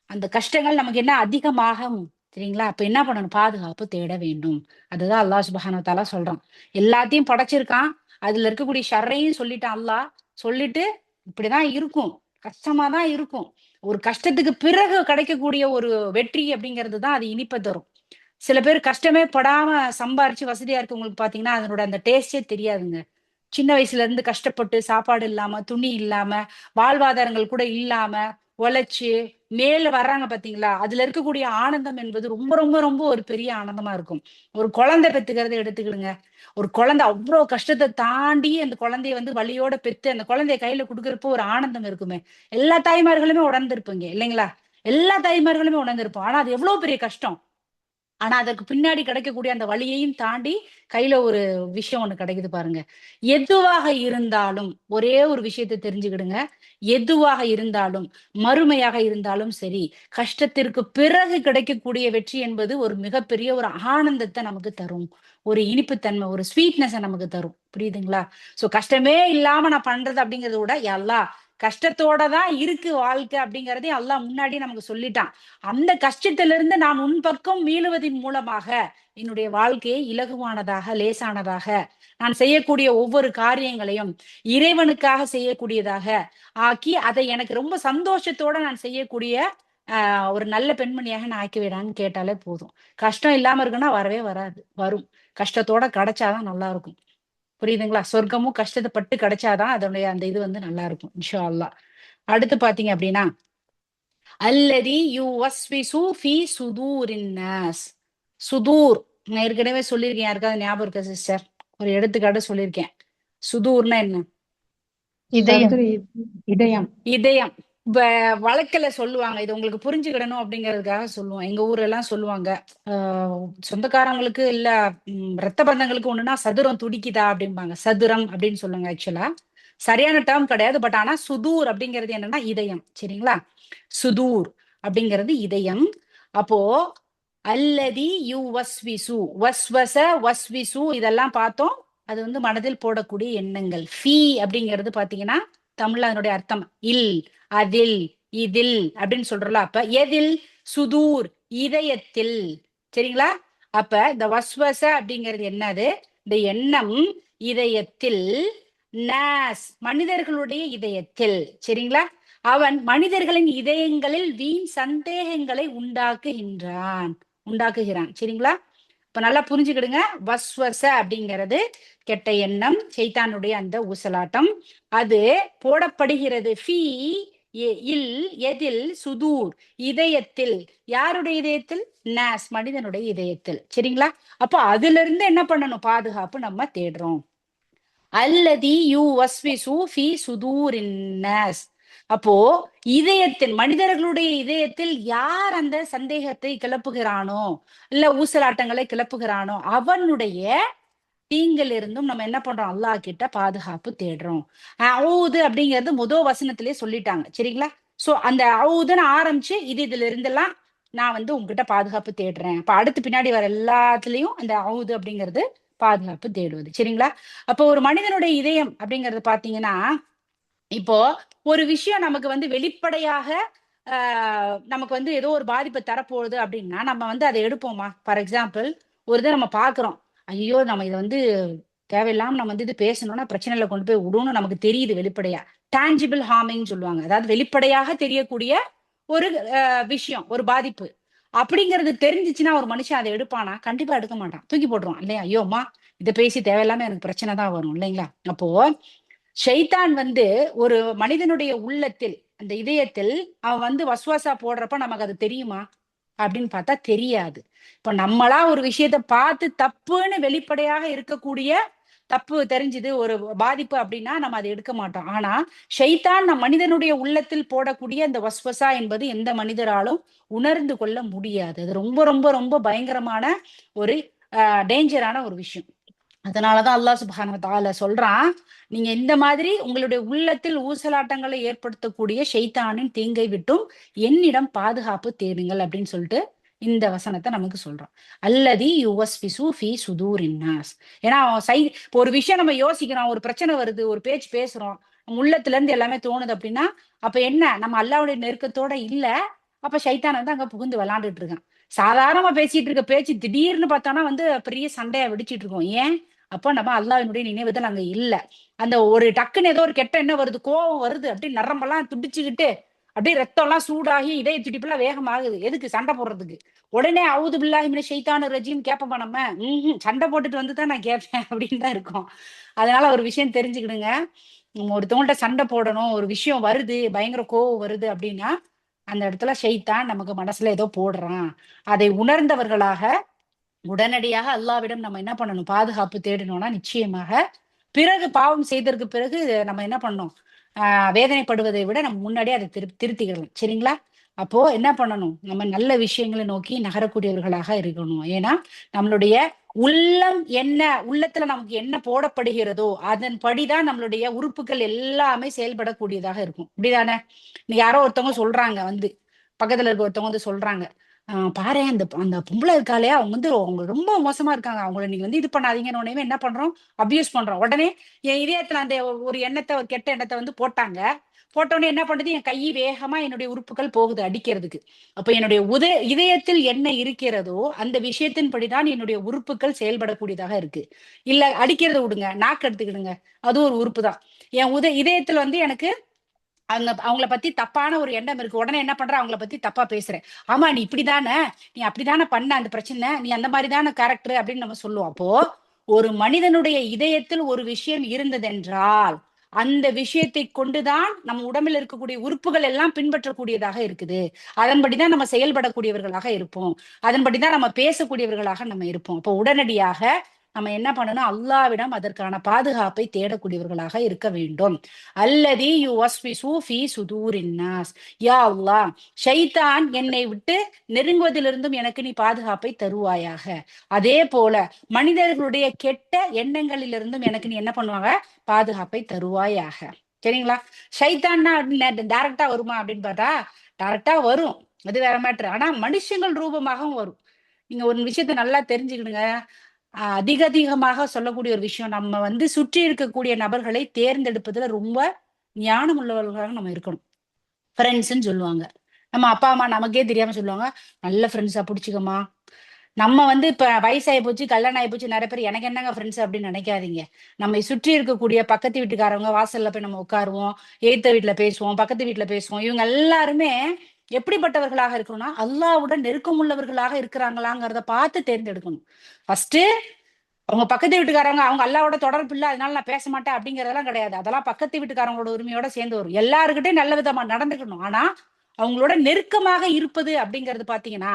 Speaker 1: அந்த கஷ்டங்கள் நமக்கு என்ன அதிகமாகும். சரிங்களா? அப்ப என்ன பண்ணணும்? பாதுகாப்பு தேட வேண்டும். அதுதான் அல்லாஹ் சுப்ஹானஹு வ தஆலா சொல்றான். எல்லாத்தையும் படைச்சிருக்கான், அதுல இருக்கக்கூடிய ஷர்ரையும் சொல்லிட்டான் அல்லாஹ். சொல்லிட்டு இப்படிதான் இருக்கும், கஷ்டமா தான் இருக்கும். ஒரு கஷ்டத்துக்கு பிறகு கிடைக்கக்கூடிய ஒரு வெற்றி அப்படிங்கிறது தான் அது இனிப்பை தரும். சில பேர் கஷ்டமே படாம சம்பாரிச்சு வசதியா இருக்கவங்களுக்கு பாத்தீங்கன்னா அதனோட அந்த டேஸ்டே தெரியாதுங்க. சின்ன வயசுல இருந்து கஷ்டப்பட்டு சாப்பாடு இல்லாம, துணி இல்லாம, வாழ்வாதாரங்கள் கூட இல்லாம உழைச்சு மேல வர்றாங்க பாத்தீங்களா? அதுல இருக்கக்கூடிய ஆனந்தம் என்பது ரொம்ப ரொம்ப ரொம்ப ஒரு பெரிய ஆனந்தமா இருக்கும். ஒரு குழந்தை பெத்துக்கிறத எடுத்துக்கிடுங்க. ஒரு குழந்தை அவ்வளவு கஷ்டத்தை தாண்டி அந்த குழந்தைய வந்து வலியோட பெத்து அந்த குழந்தைய கையில குடுக்கறப்போ ஒரு ஆனந்தம் இருக்குமே. எல்லா தாய்மார்களுமே உணர்ந்திருப்பீங்க இல்லைங்களா? எல்லா தாய்மார்களுமே உணர்ந்திருப்போம். ஆனா அது எவ்வளவு பெரிய கஷ்டம். ஆனா அதற்கு பின்னாடி கிடைக்கக்கூடிய அந்த வலியையும் தாண்டி கையில ஒரு விஷயம் ஒண்ணு கிடைக்குது பாருங்க. எதுவாக இருந்தாலும் ஒரே ஒரு விஷயத்தை தெரிஞ்சுக்கிடுங்க. எதுவாக இருந்தாலும், மறுமையாக இருந்தாலும் சரி, கஷ்டத்திற்கு பிறகு கிடைக்கக்கூடிய வெற்றி என்பது ஒரு மிகப்பெரிய ஒரு ஆனந்தத்தை நமக்கு தரும். ஒரு இனிப்புத்தன்மை, ஒரு ஸ்வீட்னஸ நமக்கு தரும். புரியுதுங்களா? சோ கஷ்டமே இல்லாம நான் பண்றது அப்படிங்கிறத விட, யா அல்லாஹ் கஷ்டத்தோட தான் இருக்கு வாழ்க்கை அப்படிங்கிறதையும் அல்லாஹ் முன்னாடியே நமக்கு சொல்லிட்டான். அந்த கஷ்டத்திலிருந்து நான் உன் பக்கம் மீளுவதின் மூலமாக என்னுடைய வாழ்க்கையை இலகுவானதாக, லேசானதாக, நான் செய்யக்கூடிய ஒவ்வொரு காரியங்களையும் இறைவனுக்காக செய்யக்கூடியதாக ஆக்கி, அதை எனக்கு ரொம்ப சந்தோஷத்தோட நான் செய்யக்கூடிய ஒரு நல்ல பெண்மணியாக நான் ஆக்கி விடான்னு கேட்டாலே போதும். கஷ்டம் இல்லாம இருக்குன்னா வரவே வராது. வரும். கஷ்டத்தோட கிடைச்சாதான் நல்லா இருக்கும். புரியுதுங்களா? சொர்க்கமும் கஷ்டத்தை பட்டு கிடைச்சாதான் அதனுடைய அந்த இது வந்து நல்லா இருக்கும். இன்ஷா அல்லாஹ். அடுத்து பாத்தீங்க அப்படின்னா, அல்லதி யுவஸ்விசு ஃபீ சுதூரின் நாஸ். சுதூர் நான் ஏற்கனவே சொல்லியிருக்கேன். யாருக்காவது ஞாபகம் இருக்கா சிஸ்டர்? ஒரு எடுத்துக்காட்டு சொல்லியிருக்கேன். சுதூர்னா என்ன?
Speaker 2: இதயம்.
Speaker 3: சதுர இதயம்.
Speaker 1: இதயம். வழக்குல சொல்லுவாங்க, இது உங்களுக்கு புரிஞ்சுக்கிடணும் அப்படிங்கிறதுக்காக சொல்லுவோம். எங்க ஊர்ல எல்லாம் சொல்லுவாங்க, சொந்தக்காரங்களுக்கு இல்ல ரத்த பந்தங்களுக்கு ஒண்ணுன்னா சதுரம் துடிக்குதா அப்படிம்பாங்க. சதுரம் அப்படின்னு சொல்லுங்க. ஆக்சுவலா சரியான டேர்ம் கிடையாது. பட் ஆனா சுதூர் அப்படிங்கிறது என்னன்னா இதயம். சரிங்களா? சுதூர் அப்படிங்கிறது இதயம். அப்போ அல்லதி யூ வஸ்விசு, வஸ்வச, வஸ்விசு இதெல்லாம் பார்த்தோம். அது வந்து மனதில் போடக்கூடிய எண்ணங்கள். ஃபீ அப்படிங்கிறது பாத்தீங்கன்னா தமிழ்ல அதனுடைய அர்த்தம் இல், அதில், இதில் அப்படின்னு சொல்றோம்ல. அப்ப எதில்? சுதூர், இதயத்தில். சரிங்களா? அப்ப இந்த வஸ்வச அப்படிங்கிறது என்னது? இந்த எண்ணம் இதயத்தில், நாஸ் மனிதர்களுடைய இதயத்தில். சரிங்களா? அவன் மனிதர்களின் இதயங்களில் வீண் சந்தேகங்களை உண்டாக்குகிறான். சரிங்களா? இப்ப நல்லா புரிஞ்சுக்கிடுங்க. வஸ்வச அப்படிங்கிறது கெட்ட எண்ணம், சைத்தானுடைய அந்த ஊசலாட்டம். அது போடப்படுகிறது ஃபீ இல், எதில்? சுதூர், இதயத்தில். யாருடைய இதயத்தில்? நாஸ் மனிதனுடைய இதயத்தில். சரிங்களா? அப்போ அதுல இருந்து என்ன பண்ணணும்? பாதுகாப்பு நம்ம தேடுறோம். அல்லதி யூ வஸ்விசு ஃபீ சுதூரின் நாஸ். அப்போ இதயத்தில், மனிதர்களுடைய இதயத்தில் யார் அந்த சந்தேகத்தை கிளப்புகிறானோ, இல்ல ஊசலாட்டங்களை கிளப்புகிறானோ, அவனுடைய தீங்கில் இருந்தும் நம்ம என்ன பண்றோம்? அல்லாஹ் கிட்ட பாதுகாப்பு தேடுறோம். அவுது அப்படிங்கிறது முதல் வசனத்திலேயே சொல்லிட்டாங்க. சரிங்களா? சோ அந்த அவுதுன்னு ஆரம்பிச்சு இதுல இருந்தெல்லாம் நான் வந்து உங்ககிட்ட பாதுகாப்பு தேடுறேன். அப்ப அடுத்து பின்னாடி வர எல்லாத்துலயும் அந்த அவுது அப்படிங்கிறது பாதுகாப்பு தேடுவது. சரிங்களா? அப்போ ஒரு மனிதனுடைய இதயம் அப்படிங்கறது பாத்தீங்கன்னா, இப்போ ஒரு விஷயம் நமக்கு வந்து வெளிப்படையாக நமக்கு வந்து ஏதோ ஒரு பாதிப்பை தரப்போகுது அப்படின்னா நம்ம வந்து அதை எடுப்போமா? ஃபார் எக்ஸாம்பிள், ஒரு இதை நம்ம பாக்குறோம், ஐயோ நம்ம இதை வந்து தேவையில்லாம நம்ம இது பேசணும்னா பிரச்சனையில கொண்டு போய் விடும்னு நமக்கு தெரியுது வெளிப்படையா. டான்ஜிபிள் ஹார்மிங் சொல்லுவாங்க, அதாவது வெளிப்படையாக தெரியக்கூடிய ஒரு விஷயம், ஒரு பாதிப்பு. அப்படிங்கிறது தெரிஞ்சிச்சுன்னா ஒரு மனுஷன் அதை எடுப்பானா? கண்டிப்பா எடுக்க மாட்டான், தூக்கி போட்டுருவான் இல்லையா? ஐயோ அம்மா, இதை பேசி தேவையில்லாம எனக்கு பிரச்சனை தான் வரும் இல்லைங்களா? அப்போ ஷைத்தான் ஒரு மனிதனுடைய உள்ளத்தில், அந்த இதயத்தில் அவன் வஸ்வாசா போடுறப்ப நமக்கு அது தெரியுமா அப்படின்னு பார்த்தா தெரியாது. இப்ப நம்மளா ஒரு விஷயத்த பார்த்து தப்புன்னு வெளிப்படையாக இருக்கக்கூடிய தப்பு தெரிஞ்சது ஒரு பாதிப்பு அப்படின்னா நம்ம அதை எடுக்க மாட்டோம். ஆனா ஷைத்தான் நம் மனிதனுடைய உள்ளத்தில் போடக்கூடிய அந்த வஸ்வசா என்பது எந்த மனிதராலும் உணர்ந்து கொள்ள முடியாது. அது ரொம்ப ரொம்ப ரொம்ப பயங்கரமான ஒரு டேஞ்சரான ஒரு விஷயம். அதனாலதான் அல்லாஹ் சுப்ஹானஹு வ தஆலா சொல்றான், நீங்க இந்த மாதிரி உங்களுடைய உள்ளத்தில் ஊசலாட்டங்களை ஏற்படுத்தக்கூடிய ஷைத்தானின் தீங்கை விட்டும் என்னிடம் பாதுகாப்பு தேடுங்கள் அப்படின்னு சொல்லிட்டு இந்த வசனத்தை நமக்கு சொல்றான். அல்லதி யுவஸ்விசு ஃபீ சுதூரின் நாஸ். ஏன்னா இப்போ ஒரு விஷயம் நம்ம யோசிக்கிறோம், ஒரு பிரச்சனை வருது, ஒரு பேச்சு பேசுறோம், நம்ம உள்ளத்துல இருந்து எல்லாமே தோணுது அப்படின்னா அப்ப என்ன, நம்ம அல்லாஹ்வுடைய நெருக்கத்தோட இல்ல, அப்ப ஷைத்தான் அங்க புகுந்து விளையாண்டுட்டு இருக்கான். சாதாரணமா பேசிட்டு இருக்க பேச்சு திடீர்னு பார்த்தானா பெரிய சண்டையா வெடிச்சிட்டு இருக்கோம். ஏன்? அப்போ நம்ம அல்லாஹ்வினுடைய நினைவுதல் அங்க இல்ல. அந்த ஒரு டக்குன்னு ஏதோ ஒரு கெட்ட எண்ணம் வருது, கோபம் வருது, அப்படியே நரம்பெல்லாம் துடிச்சுக்கிட்டு அப்படியே ரத்தம் எல்லாம் சூடாகி இதய துடிப்பெல்லாம் வேகமாகுது. எதுக்கு? சண்டை போடுறதுக்கு. உடனே அவுது பில்லாஹி மினஷ் ஷைத்தானிர் ரஜீம் கேட்போமா நம்ம? சண்டை போட்டுட்டு தான் நான் கேட்பேன் அப்படின்னு தான் இருக்கும். அதனால ஒரு விஷயம் தெரிஞ்சுக்கிடுங்க, ஒருத்தவங்கள்ட்ட சண்டை போடணும், ஒரு விஷயம் வருது, பயங்கர கோவம் வருது அப்படின்னா அந்த இடத்துல ஷைத்தான் நமக்கு மனசுல ஏதோ போடுறான். அதை உணர்ந்தவர்களாக உடனடியாக அல்லாவிடம் நம்ம என்ன பண்ணணும்? பாதுகாப்பு தேடணும்னா நிச்சயமாக பிறகு பாவம் செய்ததற்கு பிறகு நம்ம என்ன பண்ணணும்? வேதனைப்படுவதை விட நம்ம முன்னாடியே அதை திருத்திக்கலாம். சரிங்களா? அப்போ என்ன பண்ணணும்? நம்ம நல்ல விஷயங்களை நோக்கி நகரக்கூடியவர்களாக இருக்கணும். ஏன்னா நம்மளுடைய உள்ளம் என்ன, உள்ளத்துல நமக்கு என்ன போடப்படுகிறதோ அதன்படிதான் நம்மளுடைய உறுப்புகள் எல்லாமே செயல்படக்கூடியதாக இருக்கும். இப்படிதானே? இன்னைக்கு யாரோ ஒருத்தவங்க சொல்றாங்க, பக்கத்துல இருக்க ஒருத்தவங்க சொல்றாங்க, பாரு அந்த அந்த பொம்பளை இருக்காளே, அவங்க ரொம்ப மோசமா இருக்காங்க, அவங்கள நீங்க இது பண்ணாதீங்கன்னு உடனே என்ன பண்றோம்? அபியூஸ் பண்றோம். உடனே என் இதயத்துல அந்த ஒரு எண்ணத்தை, ஒரு கெட்ட எண்ணத்தை போட்டாங்க. போட்டோடனே என்ன பண்ணுது? என் கை வேகமா என்னுடைய உறுப்புகள் போகுது அடிக்கிறதுக்கு. அப்ப என்னுடைய இதயத்தில் என்ன இருக்கிறதோ அந்த விஷயத்தின்படிதான் என்னுடைய உறுப்புகள் செயல்படக்கூடியதாக இருக்கு. இல்ல அடிக்கிறத விடுங்க, நாக்கு எடுத்துக்கிடுங்க, அது ஒரு உறுப்பு தான். என் இதயத்துல எனக்கு அவங்கள பத்தி தப்பான ஒரு எண்ணம் இருக்கு. உடனே என்ன பண்ற? அவங்கள பத்தி தப்பா பேசுறேன். ஆமா, நீ இப்படிதானே, நீ அப்படித்தானே பண்ண அந்த பிரச்சனை, நீ அந்த மாதிரிதான கேரக்டர் அப்படின்னு நம்ம சொல்லுவோம். அப்போ ஒரு மனிதனுடைய இதயத்தில் ஒரு விஷயம் இருந்ததென்றால் அந்த விஷயத்தை கொண்டுதான் நம்ம உடம்பில் இருக்கக்கூடிய உறுப்புகள் எல்லாம் பின்பற்றக்கூடியதாக இருக்குது. அதன்படிதான் நம்ம செயல்படக்கூடியவர்களாக இருப்போம். அதன்படிதான் நம்ம பேசக்கூடியவர்களாக நம்ம இருப்போம். அப்போ உடனடியாக நம்ம என்ன பண்ணணும்? அல்லாவிடம் அதற்கான பாதுகாப்பை தேடக்கூடியவர்களாக இருக்க வேண்டும். அல்லதி யுவஸ்விசு ஃபீ சுதூரின் நாஸ். யா அல்லாஹ், ஷைத்தான் என்னை விட்டு நெருங்குவதிலிருந்தும் எனக்கு நீ பாதுகாப்பை தருவாயாக. அதே போல மனிதர்களுடைய கெட்ட எண்ணங்களிலிருந்தும் எனக்கு நீ என்ன பண்ணுவாங்க? பாதுகாப்பை தருவாயாக. சரிங்களா? ஷைத்தான்னா டைரக்டா வருமா அப்படின்னு பார்த்தா டைரக்டா வரும், அது வேற மேட்ரு. ஆனா மனுஷங்கள் ரூபமாகவும் வரும். நீங்க ஒரு விஷயத்த நல்லா தெரிஞ்சுக்கிடுங்க. அதிகமாக சொல்லக்கூடிய ஒரு விஷயம், நம்ம சுற்றி இருக்கக்கூடிய நபர்களை தேர்ந்தெடுப்பதுல ரொம்ப ஞானம் உள்ளவர்களாக நம்ம இருக்கணும். ஃப்ரெண்ட்ஸ்ன்னு சொல்லுவாங்க. நம்ம அப்பா அம்மா நமக்கே தெரியாம சொல்லுவாங்க, நல்ல ஃப்ரெண்ட்ஸா புடிச்சுக்கமா. நம்ம இப்ப வயசாகி போச்சு, கல்யாணம் ஆகி போச்சு, நிறைய பேர் எனக்கு என்னங்க ஃப்ரெண்ட்ஸ் அப்படின்னு நினைக்காதீங்க. நம்மை சுற்றி இருக்கக்கூடிய பக்கத்து வீட்டுக்காரவங்க வாசல்ல போய் நம்ம உட்காருவோம், எய்த்த வீட்டுல பேசுவோம், பக்கத்து வீட்டுல பேசுவோம். இவங்க எல்லாருமே எப்படிப்பட்டவர்களாக இருக்கணும்னா அல்லாஹ்வுடன் நெருக்கம் உள்ளவர்களாக இருக்கிறாங்களாங்கிறத பார்த்து தேர்ந்தெடுக்கணும். ஃபர்ஸ்ட் அவங்க பக்கத்து வீட்டுக்காரங்க அவங்க அல்லாவோட தொடர்பு இல்லை அதனால நான் பேச மாட்டேன் அப்படிங்கறதெல்லாம் கிடையாது. அதெல்லாம் பக்கத்து வீட்டுக்காரங்களோட உரிமையோட சேர்ந்து வரும். எல்லாருக்கிட்டையும் நல்ல விதமா நடந்துக்கணும். ஆனா அவங்களோட நெருக்கமாக இருப்பது அப்படிங்கிறது பாத்தீங்கன்னா,